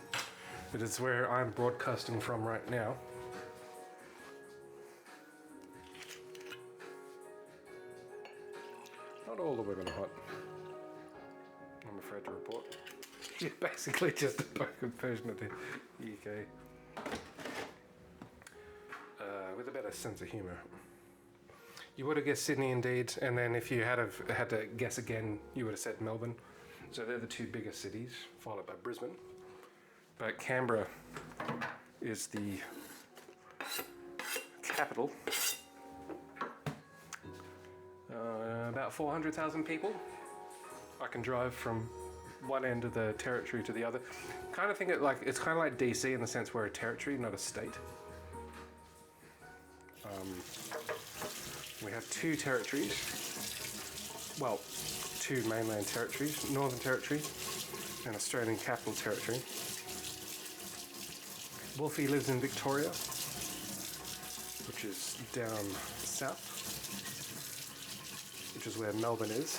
S1: It is where I'm broadcasting from right now. Not all the women are hot, I'm afraid to report. You're basically just a broken version of the UK. With a better sense of humour. You would have guessed Sydney indeed, and then if you had to guess again, you would have said Melbourne. So they're the 2 biggest cities, followed by Brisbane. But Canberra is the capital. About 400,000 people. I can drive from one end of the territory to the other. Kind of think it's kind of like DC in the sense we're a territory, not a state. We have 2 territories. Well, 2 mainland territories: Northern Territory and Australian Capital Territory. Wolfie lives in Victoria, which is down south, which is where Melbourne is.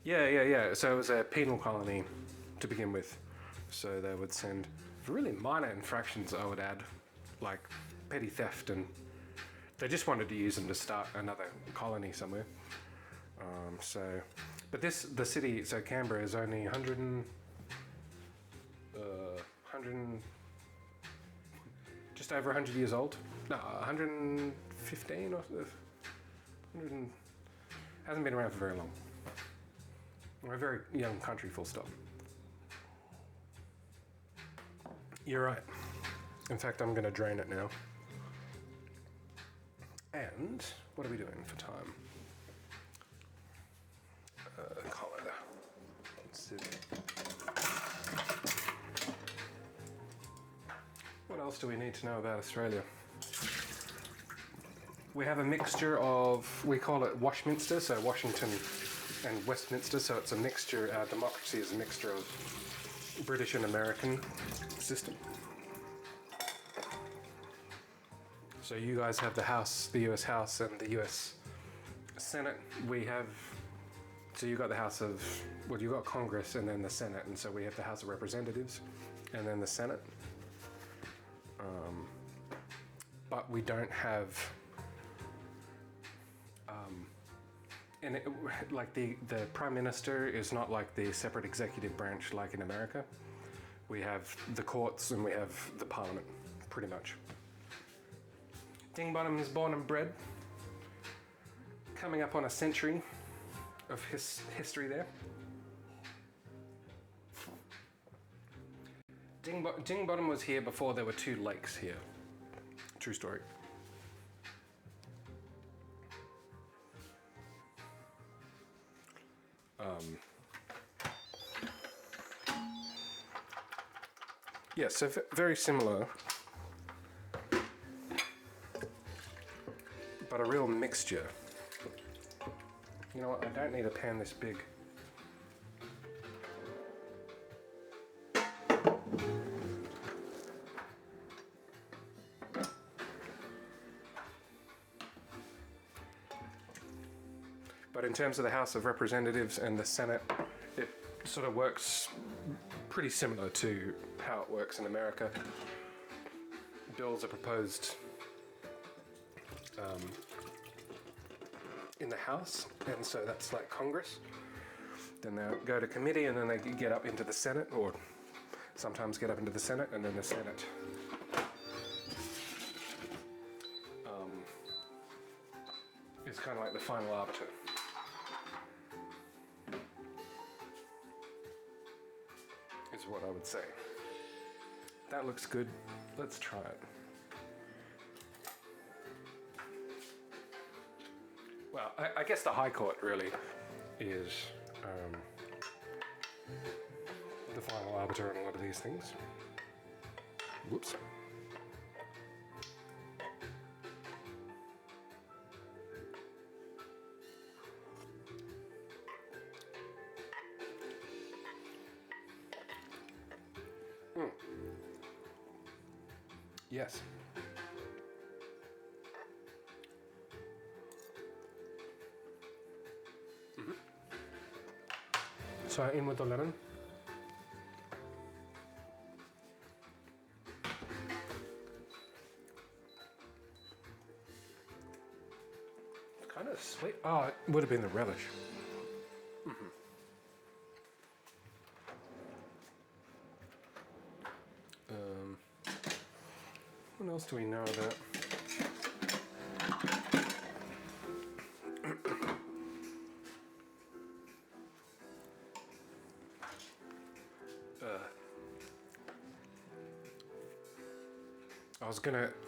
S1: Yeah. So it was a penal colony to begin with. So they would send for really minor infractions, I would add, like petty theft, and they just wanted to use them to start another colony somewhere. The city, so Canberra is only 100, just over 100 years old. No, 115 or 100, hasn't been around for very long. We're a very young country, full stop. You're right. In fact, I'm going to drain it now. And what are we doing for time? Collar. Let's see. What else do we need to know about Australia? We have a mixture of, we call it Washminster, so Washington and Westminster, so it's a mixture, our democracy is a mixture of British and American system. So you guys have the House, the US House and the US Senate. We have, so you got the House of, well, you got Congress and then the Senate, and so we have the House of Representatives and then the Senate. But we don't have, and it, like the Prime Minister is not like the separate executive branch like in America. We have the courts and we have the Parliament, pretty much. Dingbottom is born and bred, coming up on a century of history there. Dingbottom was here before there were 2 lakes here. True story. Yeah, so very similar, but a real mixture. You know what, I don't need a pan this big. But in terms of the House of Representatives and the Senate, it sort of works pretty similar to how it works in America. Bills are proposed in the House, and so that's like Congress. Then they go to committee, and then they get up into the Senate, or sometimes get up into the Senate, and then the Senate is kind of like the final arbiter. Is what I would say. That looks good. Let's try it. Well, I guess the High Court really is the final arbiter on a lot of these things. Whoops. Yes. So in with the lemon. It's kind of sweet. Oh, it would have been the relish. What else do we know about?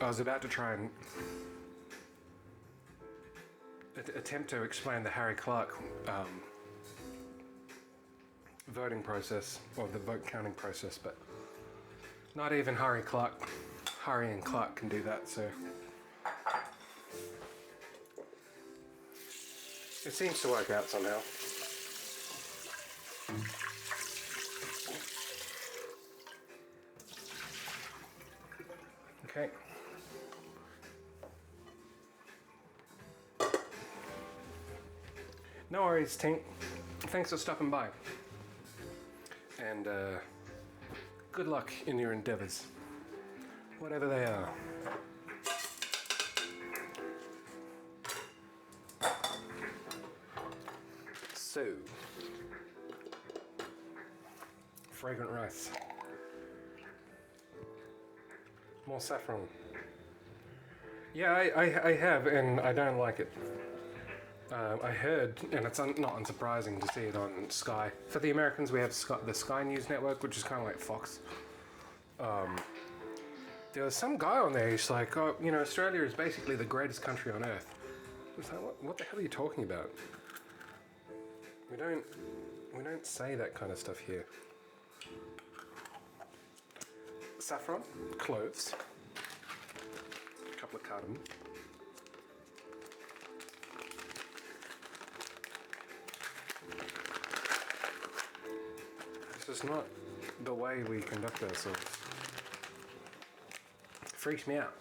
S1: I was about to try and attempt to explain the Harry Clark voting process, or the vote counting process, but not even Harry and Clark can do that, so it seems to work out somehow. Okay. No worries, Tink. thanks for stopping by. And good luck in your endeavors, whatever they are. So, fragrant rice. More saffron. Yeah, I have, and I don't like it. I heard, and it's not unsurprising to see it on Sky. For the Americans, we have the Sky News Network, which is kind of like Fox. There was some guy on there who's like, oh, you know, Australia is basically the greatest country on earth. I was like, what the hell are you talking about? We don't say that kind of stuff here. Saffron, cloves, a couple of cardamom. This is not the way we conduct ourselves. It freaks me out.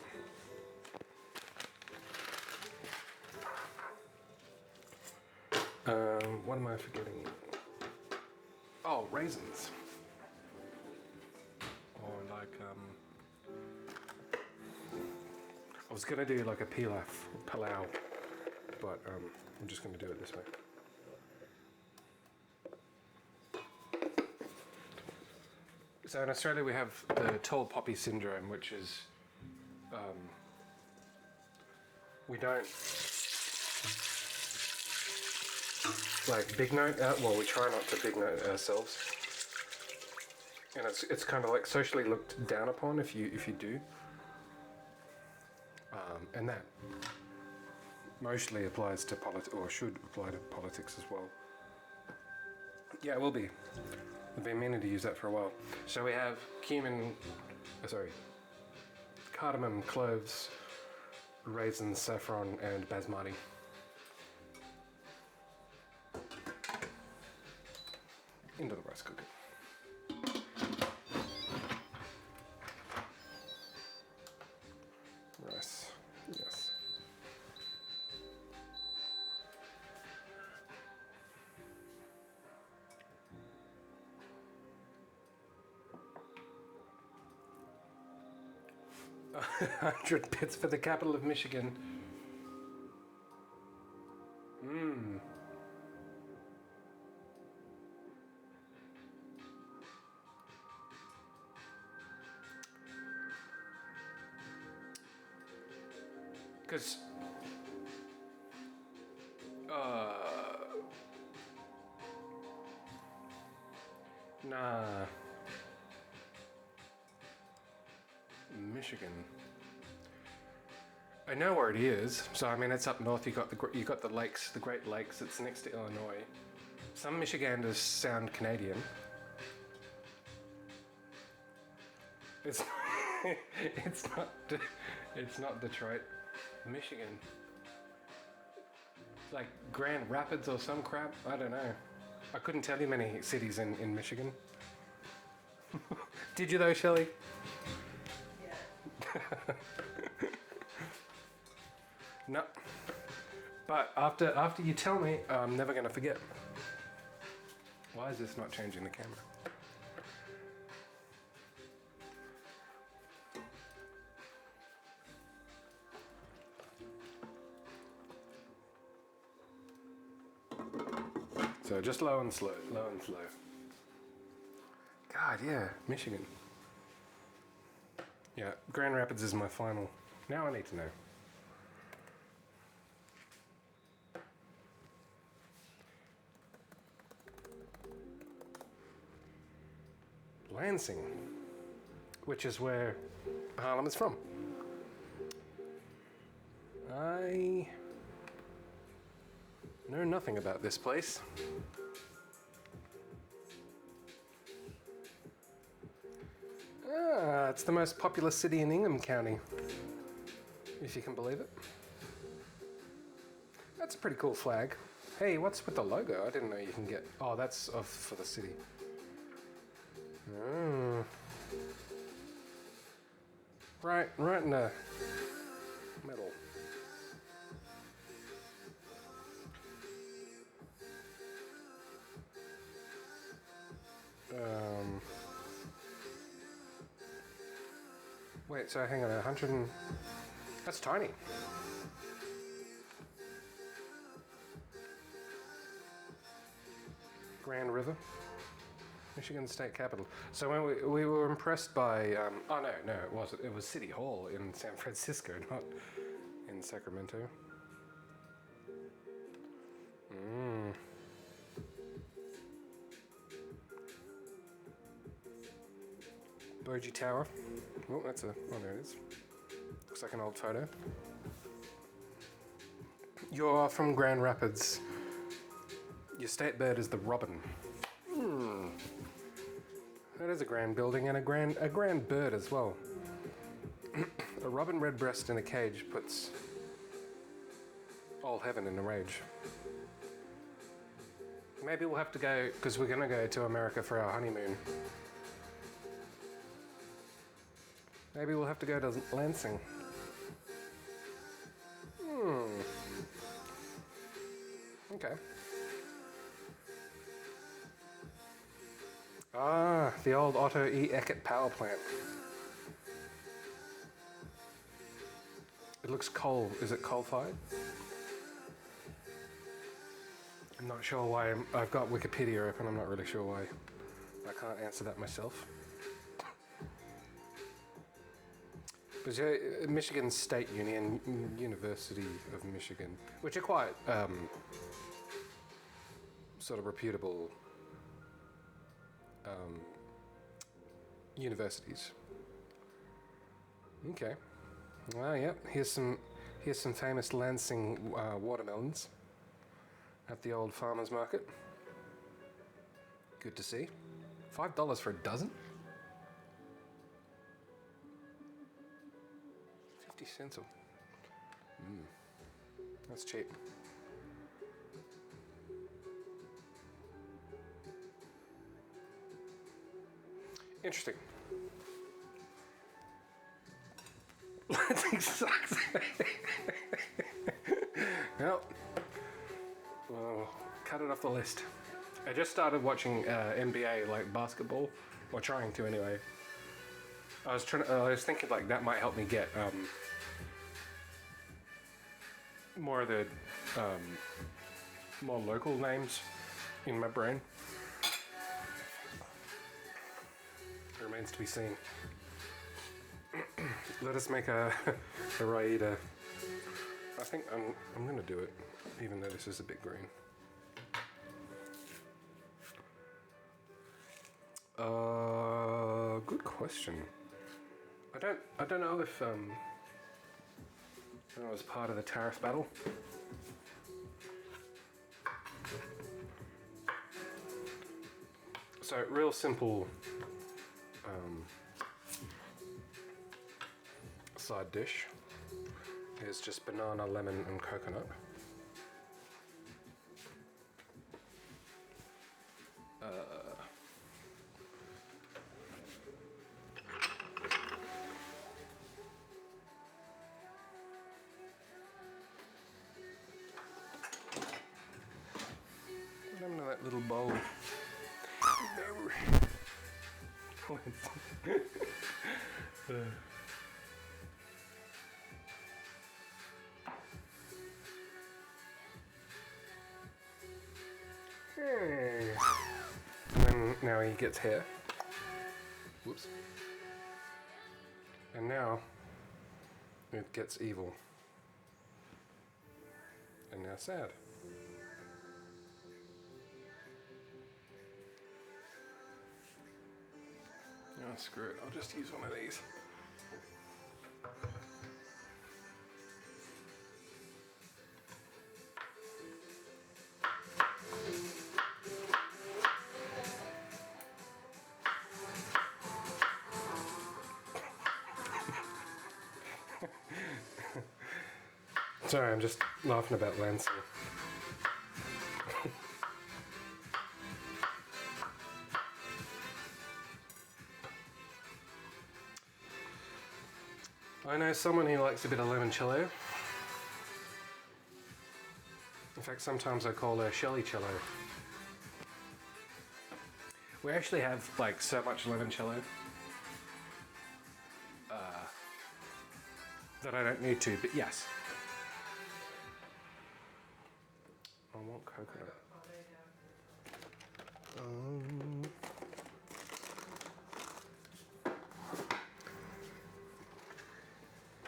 S1: What am I forgetting? Oh, raisins. Or like, I was gonna do like a pilau, but I'm just gonna do it this way. So in Australia we have the tall poppy syndrome, which is, we don't like big note out. Well, we try not to big note ourselves, and it's kind of like socially looked down upon if you do, and that mostly applies to politics, or should apply to politics as well. Yeah, it will be. I've been meaning to use that for a while. So we have cardamom, cloves, raisins, saffron, and basmati. Into the rice cooker. Rice, yes. $100 bits for the capital of Michigan. Mmm. Because nah, Michigan. I know where it is. So I mean, it's up north. You got the lakes, the Great Lakes. It's next to Illinois. Some Michiganders sound Canadian. It's it's not Detroit, Michigan. Like Grand Rapids or some crap. I don't know. I couldn't tell you many cities in Michigan. Did you though, Shelley?
S2: Yeah.
S1: No. But after you tell me, I'm never gonna forget. Why is this not changing the camera? So just low and slow, low and slow. God, yeah, Michigan. Yeah, Grand Rapids is my final. Now I need to know. Lansing, which is where Harlem is from. I know nothing about this place. Ah, it's the most populous city in Ingham County, if you can believe it. That's a pretty cool flag. Hey, what's with the logo? I didn't know you can get... Oh, that's for the city. Oh. Right in the middle. Wait, so hang on, 100 and... That's tiny. Grand River, Michigan State Capitol. So when we were impressed by... oh, no, it wasn't. It was City Hall in San Francisco, not in Sacramento. Boji Tower. Oh, that's a... Oh, there it is. Looks like an old photo. You're from Grand Rapids. Your state bird is the robin. That is a grand building and a grand bird as well. A robin redbreast in a cage puts all heaven in a rage. Maybe we'll have to go, because we're going to go to America for our honeymoon. Maybe we'll have to go to Lansing. Okay. Ah, the old Otto E. Eckert power plant. It looks coal. Is it coal-fired? I'm not sure why. I've got Wikipedia open. I'm not really sure why. I can't answer that myself. But yeah, Michigan State University of Michigan, which are quite sort of reputable universities. Okay. Well, yep. Here's some famous Lansing watermelons at the old farmers market. Good to see. $5 for a dozen. 50 cents. That's cheap. Interesting. Lansing sucks. Well, cut it off the list. I just started watching NBA, like basketball, or trying to anyway. I was thinking like that might help me get more of the more local names in my brain. It remains to be seen. Let us make a raida. I think I'm gonna do it, even though this is a bit green. Good question. I don't know if I was part of the tariff battle. So real simple side dish is just banana, lemon, and coconut. Remember that little bowl? And then now he gets hair. Whoops. And now it gets evil. And now sad. Oh, screw it. I'll just use one of these. Sorry, I'm just laughing about Lansing. I know someone who likes a bit of limoncello. In fact, sometimes I call her Shellycello. We actually have like so much limoncello. that I don't need to, but yes. I want coconut.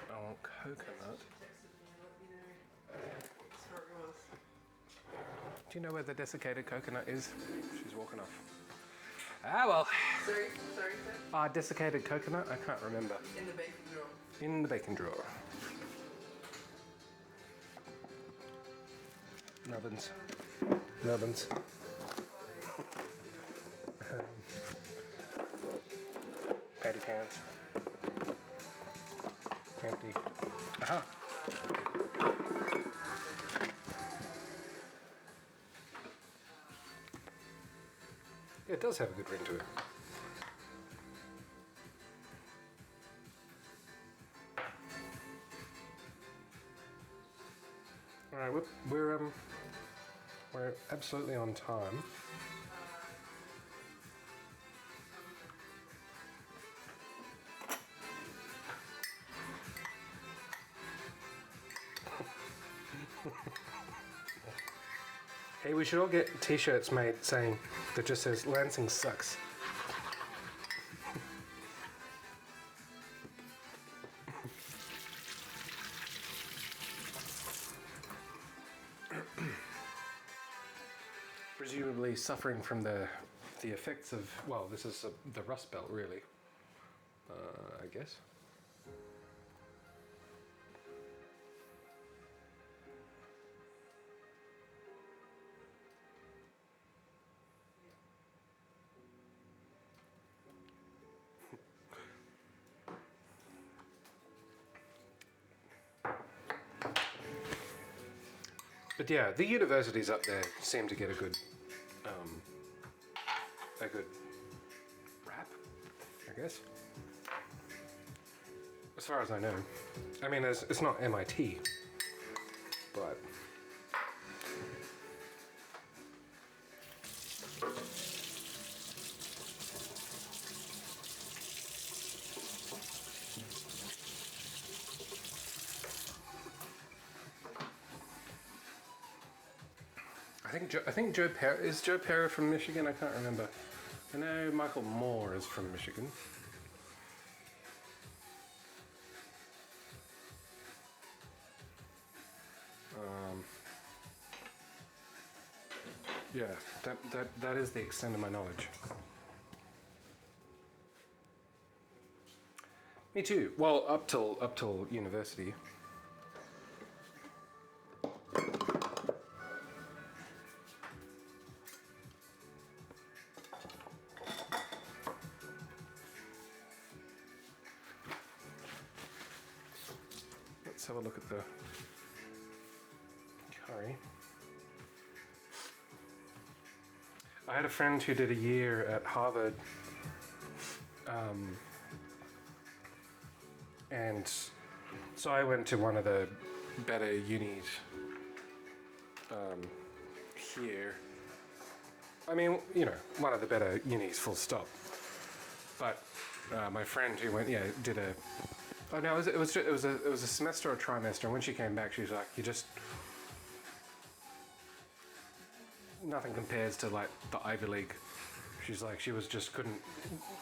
S1: I want coconut. Do you know where the desiccated coconut is? She's walking off. Ah, well.
S2: Sorry, sir?
S1: Desiccated coconut? I can't remember.
S2: In the baking drawer.
S1: In the baking drawer. Nubbins. Nubbins. Patty cans. Empty. Aha. It does have a good ring to it. All right, we're absolutely on time. Hey, we should all get t-shirts made saying that just says Lansing sucks. Presumably suffering from the effects of, well, this is the Rust Belt, really, I guess. But yeah, the universities up there seem to get a good rap, I guess. As far as I know. I mean, it's not MIT, but I think Joe Perry is Joe Perry from Michigan. I can't remember. I know Michael Moore is from Michigan. Yeah, that is the extent of my knowledge. Me too. Well, up till university. Let's have a look at the curry. I had a friend who did a year at Harvard, and so I went to one of the better unis here. I mean, you know, one of the better unis, full stop. But my friend who went, did a. Oh no, it was a semester or trimester, and when she came back, she was like, nothing compares to like the Ivy League. She's like, she couldn't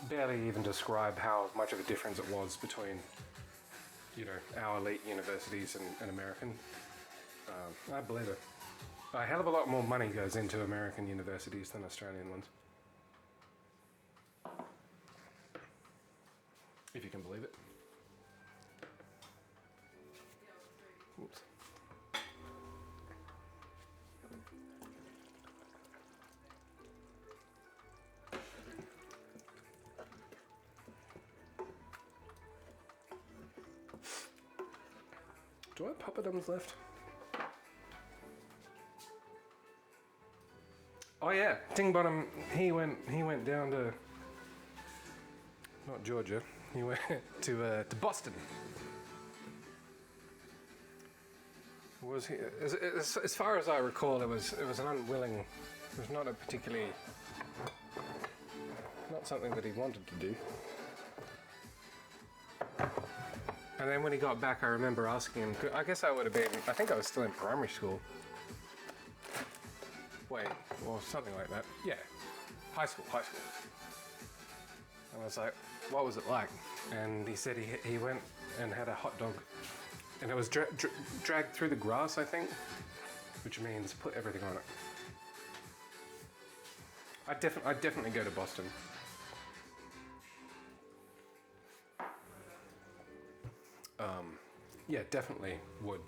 S1: barely even describe how much of a difference it was between, you know, our elite universities and American. I believe it. A hell of a lot more money goes into American universities than Australian ones. If you can believe it. Oops. Do I have poppadoms left? Oh yeah, Ting Bottom. He went down to not Georgia. He went to Boston. Was he? As far as I recall, it was an unwilling. It was not a particularly not something that he wanted to do. And then when he got back, I remember asking him, I guess I would have been, I think I was still in primary school. Wait, or something like that. Yeah, high school. And I was like, what was it like? And he said he went and had a hot dog. And it was dragged through the grass, I think, which means put everything on it. I'd definitely go to Boston. Yeah, definitely would.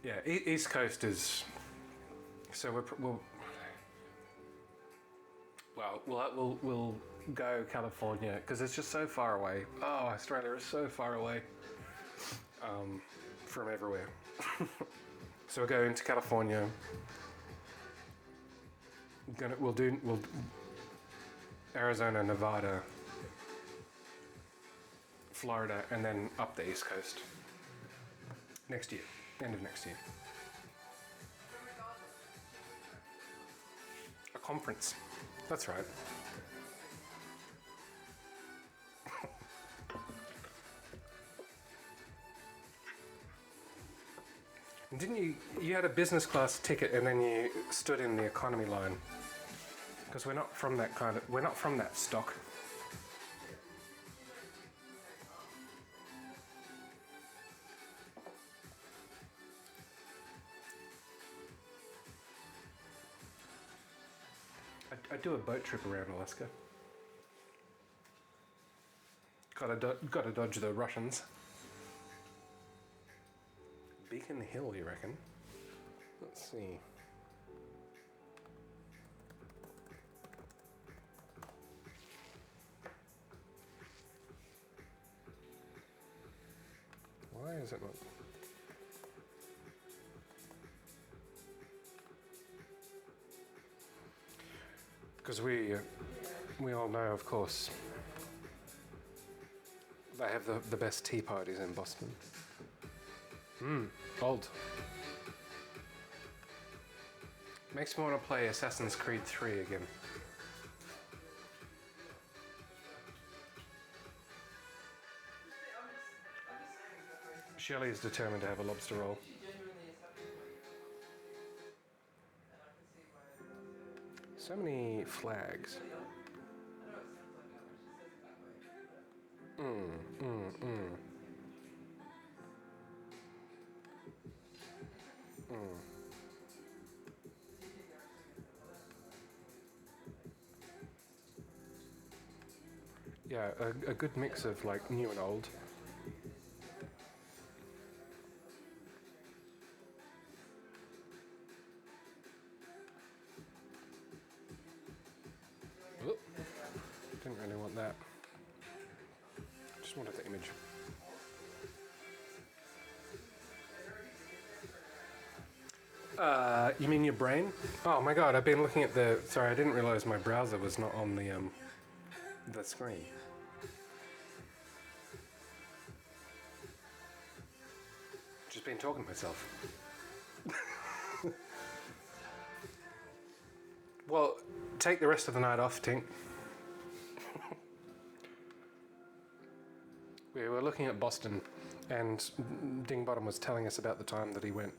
S1: Yeah, East Coast is. So we'll go California because it's just so far away. Oh, Australia is so far away from everywhere. So we'll go into California. We'll do Arizona, Nevada, Florida, and then up the East Coast next year, end of next year. A conference. That's right. Didn't you had a business class ticket and then you stood in the economy line? Because we're not from that stock. I'd do a boat trip around Alaska. Gotta dodge the Russians. Beacon Hill, you reckon? Let's see. Why is it not? Because we all know, of course, they have the best tea parties in Boston. Old. Makes me want to play Assassin's Creed 3 again. Shelley is determined to have a lobster roll. So many flags. Yeah, a good mix of like new and old. Oop. Didn't really want that. Just wanted the image. You mean your brain? Oh my god, I've been looking at the... Sorry, I didn't realize my browser was not on the screen. Just been talking to myself. Well, take the rest of the night off, Tink. We were looking at Boston, and Dingbottom was telling us about the time that he went.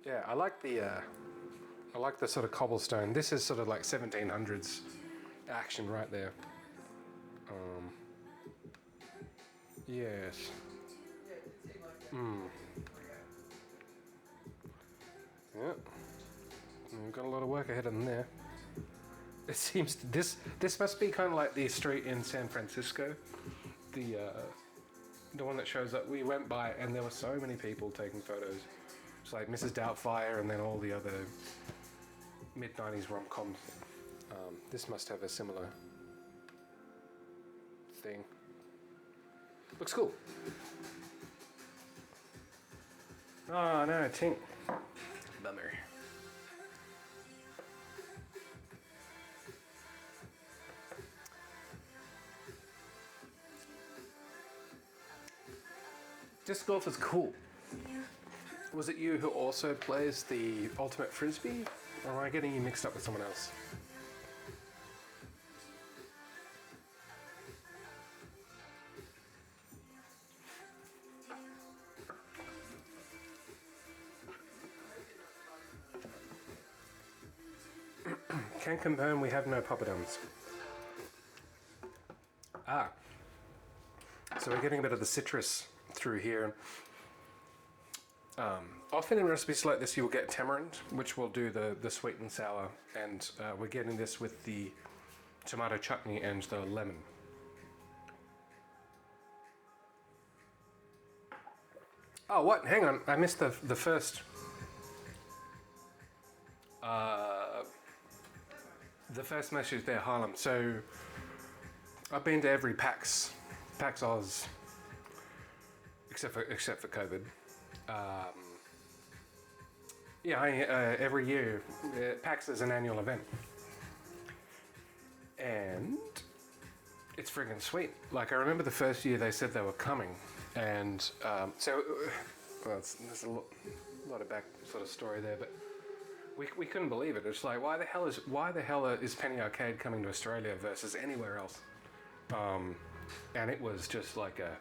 S1: Yeah, I like the sort of cobblestone. This is sort of like 1700s action right there. Yes. Yeah. We've got a lot of work ahead of them there. It seems this must be kind of like the street in San Francisco, the one that shows up. We went by and there were so many people taking photos. It's like Mrs. Doubtfire and then all the other mid-90s rom-coms. This must have a similar thing. Looks cool. Oh no, Tink. Bummer. Disc golf is cool. Was it you who also plays the Ultimate Frisbee? Or am I getting you mixed up with someone else? Can confirm we have no poppadoms. Ah. So we're getting a bit of the citrus through here. Often in recipes like this, you'll get tamarind, which will do the sweet and sour, and we're getting this with the tomato chutney and the lemon. Oh, what? Hang on, I missed the first. The first message there, Harlem. So I've been to every PAX Oz, except for COVID. Yeah, every year, PAX is an annual event, and it's friggin' sweet. Like, I remember the first year they said they were coming, and well, there's a lot of back sort of story there, but we couldn't believe it. It's like, why the hell is Penny Arcade coming to Australia versus anywhere else? And it was just like a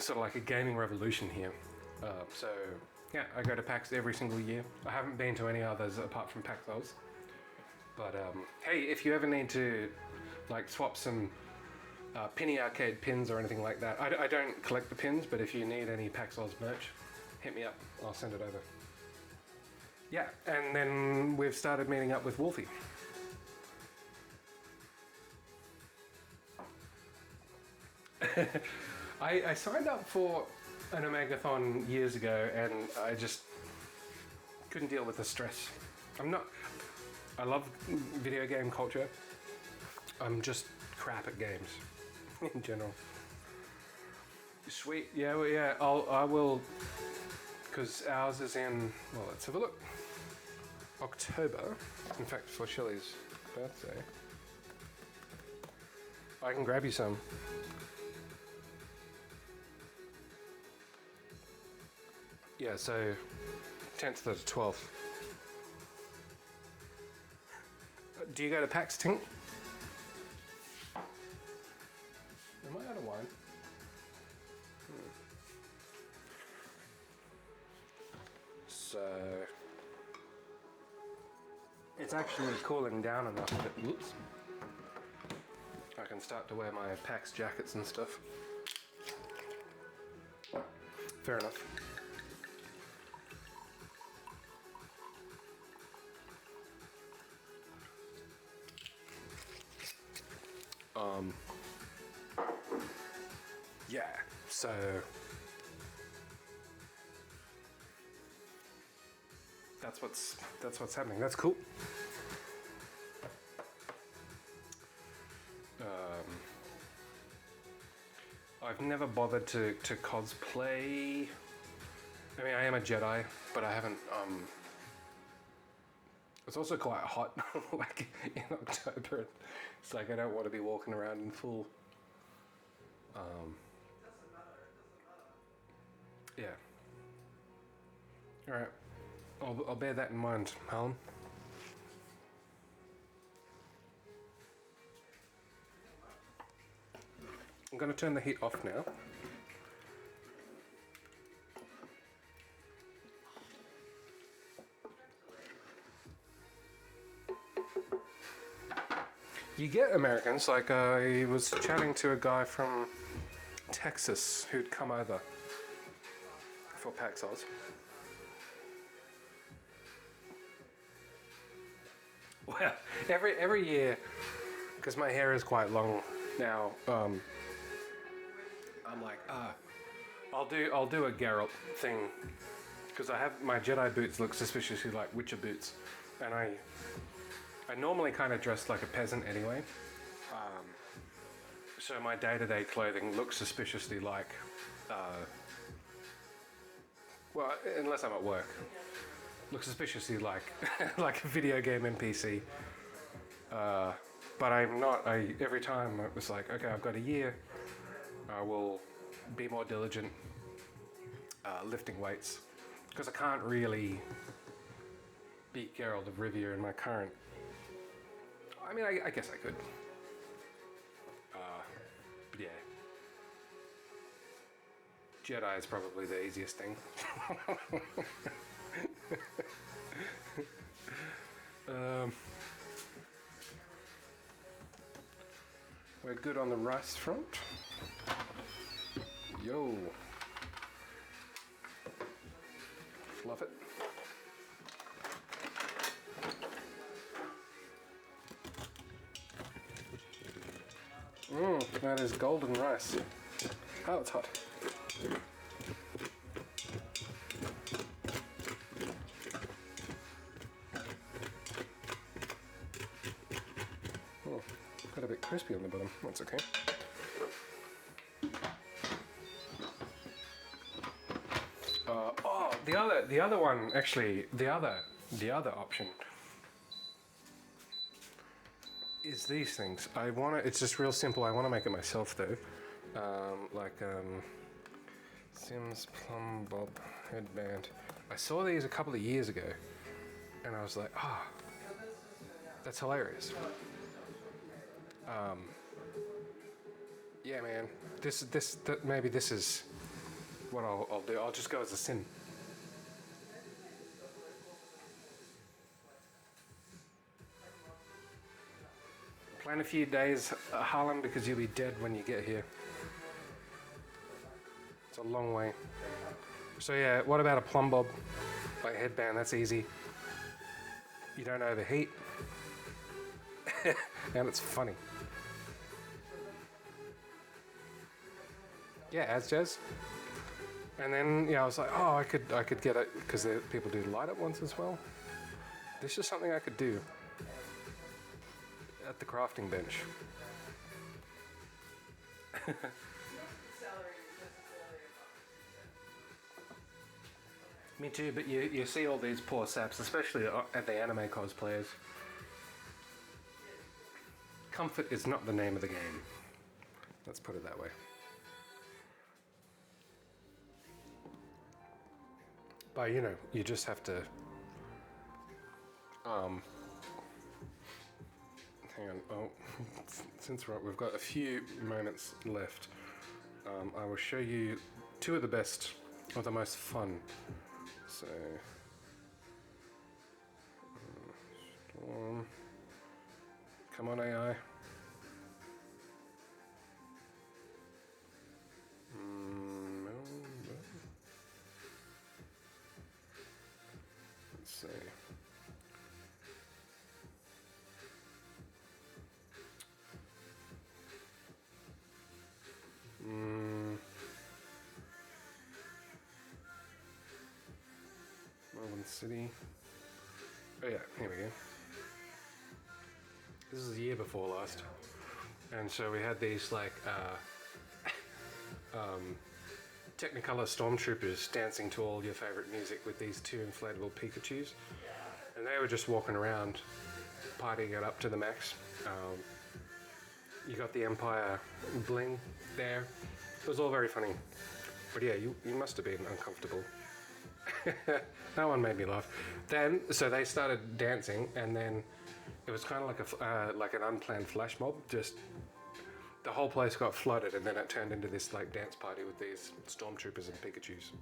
S1: sort of like a gaming revolution here. So yeah, I go to PAX every single year. I haven't been to any others apart from PAX Oz. But hey, if you ever need to like swap some Penny Arcade pins or anything like that, I don't collect the pins, but if you need any PAX Oz merch, hit me up. I'll send it over. Yeah, and then we've started meeting up with Wolfie. I signed up for an Omegathon years ago, and I just couldn't deal with the stress. I love video game culture. I'm just crap at games in general. Sweet, yeah, well, yeah. I will, because ours is in. Well, let's have a look. October, in fact, for Shelley's birthday. I can grab you some. Yeah, so 10th to the 12th. Do you go to PAX, Tink? Am I out of wine? So it's actually cooling down enough that, whoops, I can start to wear my PAX jackets and stuff. Fair enough. Yeah, so that's what's happening. That's cool. I've never bothered to cosplay. I mean, I am a Jedi, but I haven't. It's also quite hot, like in October. It's like I don't want to be walking around in full. Yeah. All right. I'll bear that in mind, Helen. I'm going to turn the heat off now. You get Americans, like I was chatting to a guy from Texas who'd come over for PAX Oz. Well, every year, because my hair is quite long now, I'm like, I'll do a Geralt thing, because I have my Jedi boots look suspiciously like Witcher boots, and I normally kind of dress like a peasant anyway, so my day-to-day clothing looks suspiciously like, well, unless I'm at work, looks suspiciously like like a video game NPC. But I'm not. Every time it was like, okay, I've got a year. I will be more diligent lifting weights, because I can't really beat Geralt of Rivia in my current. I mean, I guess I could. But yeah. Jedi is probably the easiest thing. good on the rice front. Yo. Love it. That is golden rice. Oh, it's hot. Oh, got a bit crispy on the bottom. That's okay. Oh, the other one, actually, the other option is these things. It's just real simple. I want to make it myself though. Sims Plum Bob headband. I saw these a couple of years ago and I was like, that's hilarious. Yeah, man, maybe this is what I'll do. I'll just go as a sin. Plan a few days, Harlem, because you'll be dead when you get here. It's a long way. So yeah, what about a plumb bob? Like headband, that's easy. You don't overheat. And it's funny. Yeah, as jazz. And then I was like, oh, I could get it because people do light up ones as well. This is something I could do at the crafting bench. Me too, but you see all these poor saps, especially at the anime cosplayers. Comfort is not the name of the game. Let's put it that way. But you just have to hang on. Oh, since we've got a few moments left, I will show you two of the best, or the most fun. So, Storm. Come on, AI. Let's see. Melbourne City. Oh yeah, here we go. This is a year before last. And so we had these Technicolor Stormtroopers dancing to all your favorite music with these two inflatable Pikachus. And they were just walking around, partying it up to the max. You got the Empire bling there. It was all very funny. But yeah, you must have been uncomfortable. That one made me laugh. So they started dancing, and then it was kind of like an unplanned flash mob. Just the whole place got flooded, and then it turned into this dance party with these stormtroopers and Pikachus.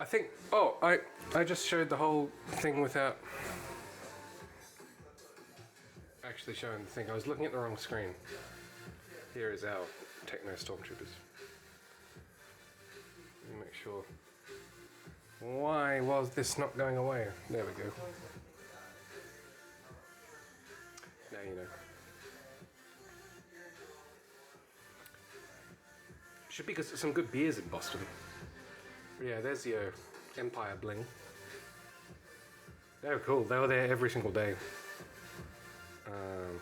S1: I think. Oh, I just showed the whole thing without actually showing the thing. I was looking at the wrong screen. Here is our Techno Stormtroopers. Let me make sure. Why was this not going away? There we go. Now you know. Should be some good beers in Boston. But yeah, there's your Empire bling. They were cool. They were there every single day.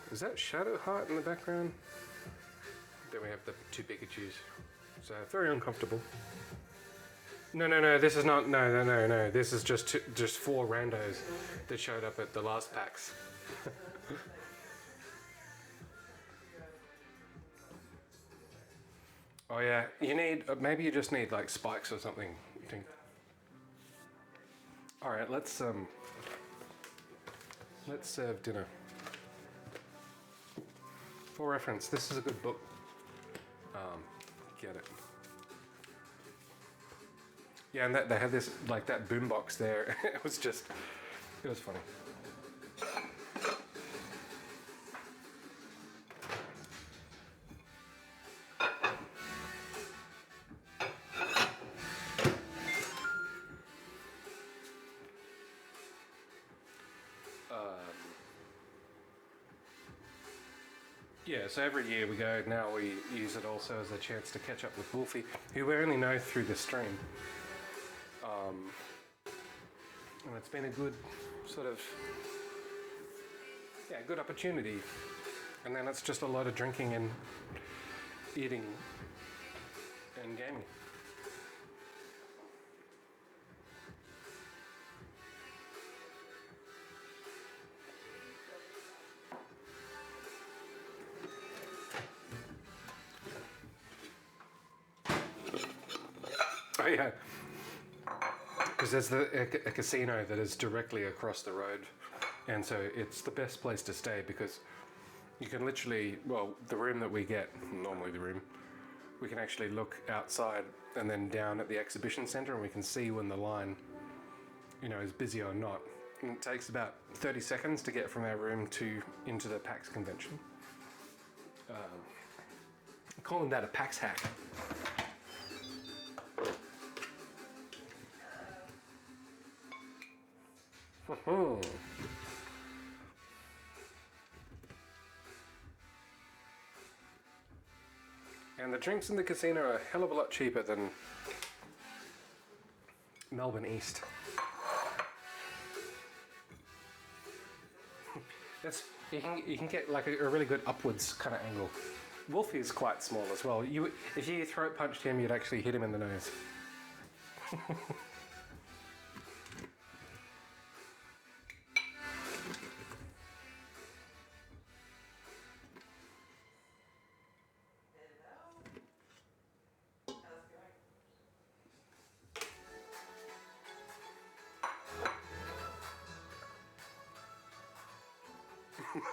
S1: Is that Shadow Heart in the background? Then we have the two Pikachus. So very uncomfortable. No, this is not, no. This is just four randos that showed up at the last PAX. Oh yeah, maybe you just need spikes or something. Alright, let's serve dinner. For reference, this is a good book. Get it. Yeah, and they had this like that boombox there. It was just, it was funny. Yeah, so every year we go, now we use it also as a chance to catch up with Wolfie, who we only know through the stream. And it's been a good sort of, yeah, good opportunity. And then it's just a lot of drinking and eating and gaming. Oh yeah, because there's a casino that is directly across the road, and so it's the best place to stay because you can literally, well, the room that we get, normally the room, we can actually look outside and then down at the exhibition centre, and we can see when the line, you know, is busy or not. And it takes about 30 seconds to get from our room to into the PAX convention. I'm calling that a PAX hack. And the drinks in the casino are a hell of a lot cheaper than Melbourne East. You can get like a really good upwards kind of angle. Wolfie is quite small as well. If you throat punched him, you'd actually hit him in the nose.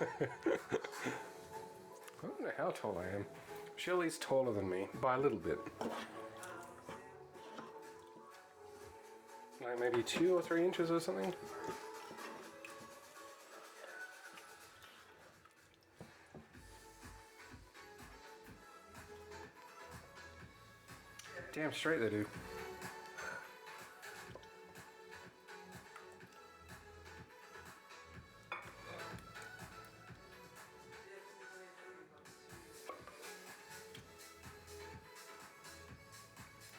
S1: I don't know how tall I am. Shirley's taller than me by a little bit. Like maybe 2 or 3 inches or something. Damn straight they do.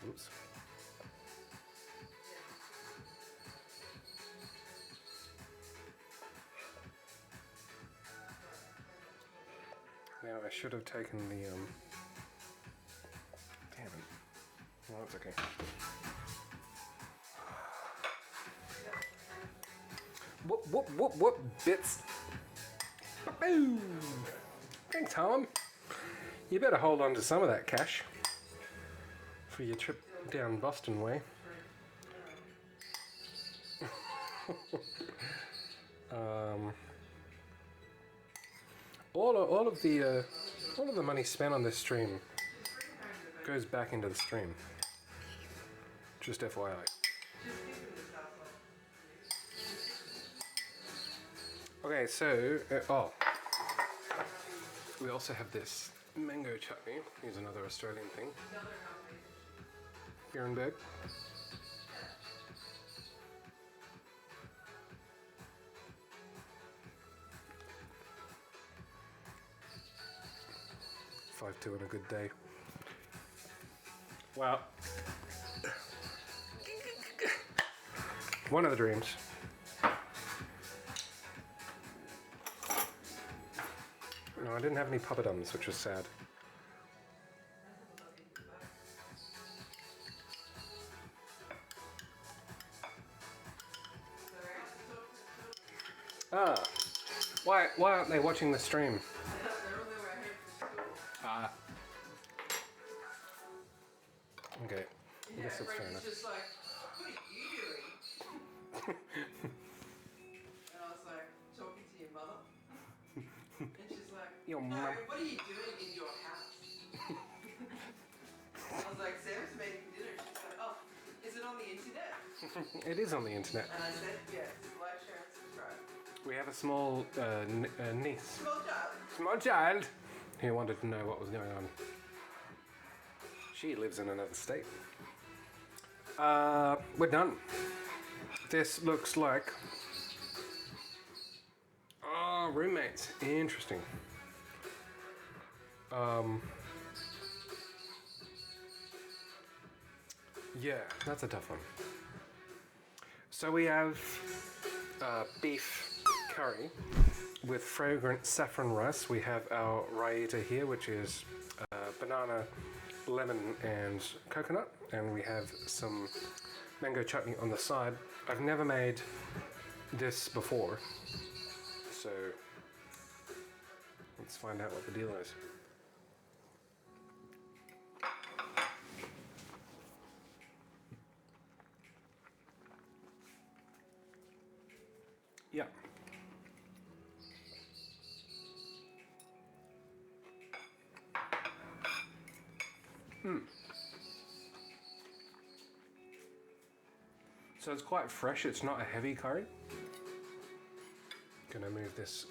S1: Oops. Now I should have taken the damn it. Well, that's okay. Whoop bits. Boom. Thanks, Tom. You better hold on to some of that cash for your trip down Boston way. All of the money spent on this stream goes back into the stream. Just FYI. Okay, so we also have this mango chutney. Here's another Australian thing. Ehrenberg. $5.2 on a good day. Well, one of the dreams. No, I didn't have any poppadoms, which was sad. Ah, why aren't they watching the stream? Ah. Okay, I guess that's fair enough.
S2: Just like, what are you doing? And I was like, talking to your mother. And she's like,
S1: Your
S2: no,
S1: mum.
S2: what are you doing in your house? I was like, Sam's making dinner. She's like, oh, is it on the
S1: It is on the internet.
S2: And I said, yes, like, share, and subscribe.
S1: We have a small niece,
S2: Small child.
S1: who wanted to know what was going on. She lives in another state. We're done. This looks like... Oh, roommates. Interesting. Yeah, that's a tough one. So we have beef curry with fragrant saffron rice. We have our raita here, which is banana, lemon, and coconut. And we have some mango chutney on the side. I've never made this before, so let's find out what the deal is. Yeah. So it's quite fresh, it's not a heavy curry. Gonna move this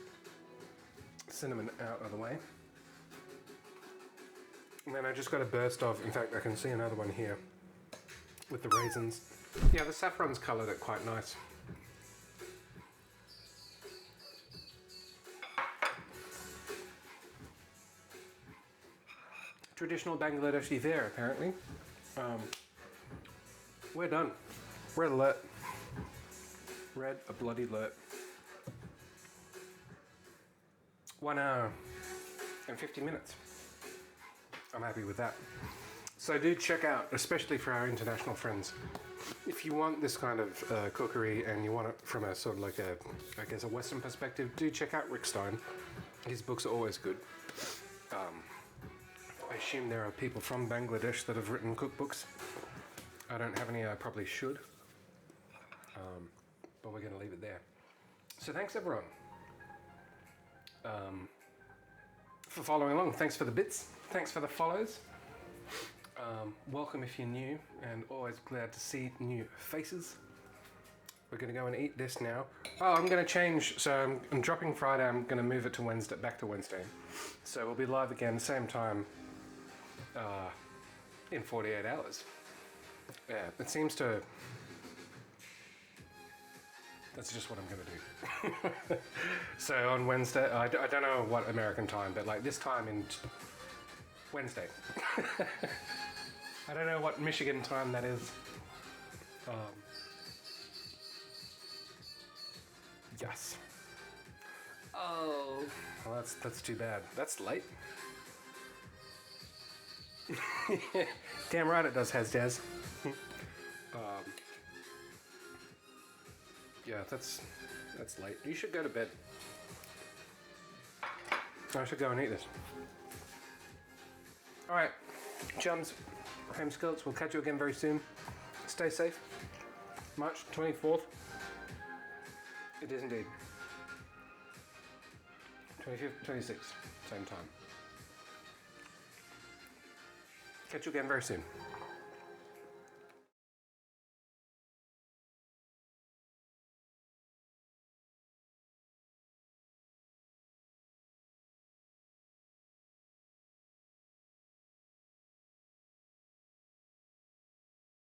S1: cinnamon out of the way. And then I just got a burst of, in fact I can see another one here with the raisins. Yeah, the saffron's coloured it quite nice. Traditional Bangladeshi fare, apparently. We're done. Red alert. Red a bloody alert. 1 hour and 50 minutes. I'm happy with that. So do check out, especially for our international friends, if you want this kind of cookery and you want it from a sort of like a, I guess, a Western perspective, do check out Rick Stein. His books are always good. I assume there are people from Bangladesh that have written cookbooks. I don't have any, I probably should. But we're going to leave it there. So thanks everyone for following along. Thanks for the bits. Thanks for the follows. Welcome if you're new, and always glad to see new faces. We're going to go and eat this now. Oh, I'm going to change. So I'm dropping Friday. I'm going to move it to Wednesday, back to Wednesday. So we'll be live again, same time, in 48 hours. Yeah, it seems to... That's just what I'm going to do. So on Wednesday, I don't know what American time, but like this time in Wednesday. I don't know what Michigan time that is. Yes. Oh, well, that's too bad. That's late. Damn right it does, Has Jazz. Yeah, that's late. You should go to bed. I should go and eat this. All right, chums, ham skillets. We'll catch you again very soon. Stay safe. March 24th. It is indeed. 25th, 26th, same time. Catch you again very soon.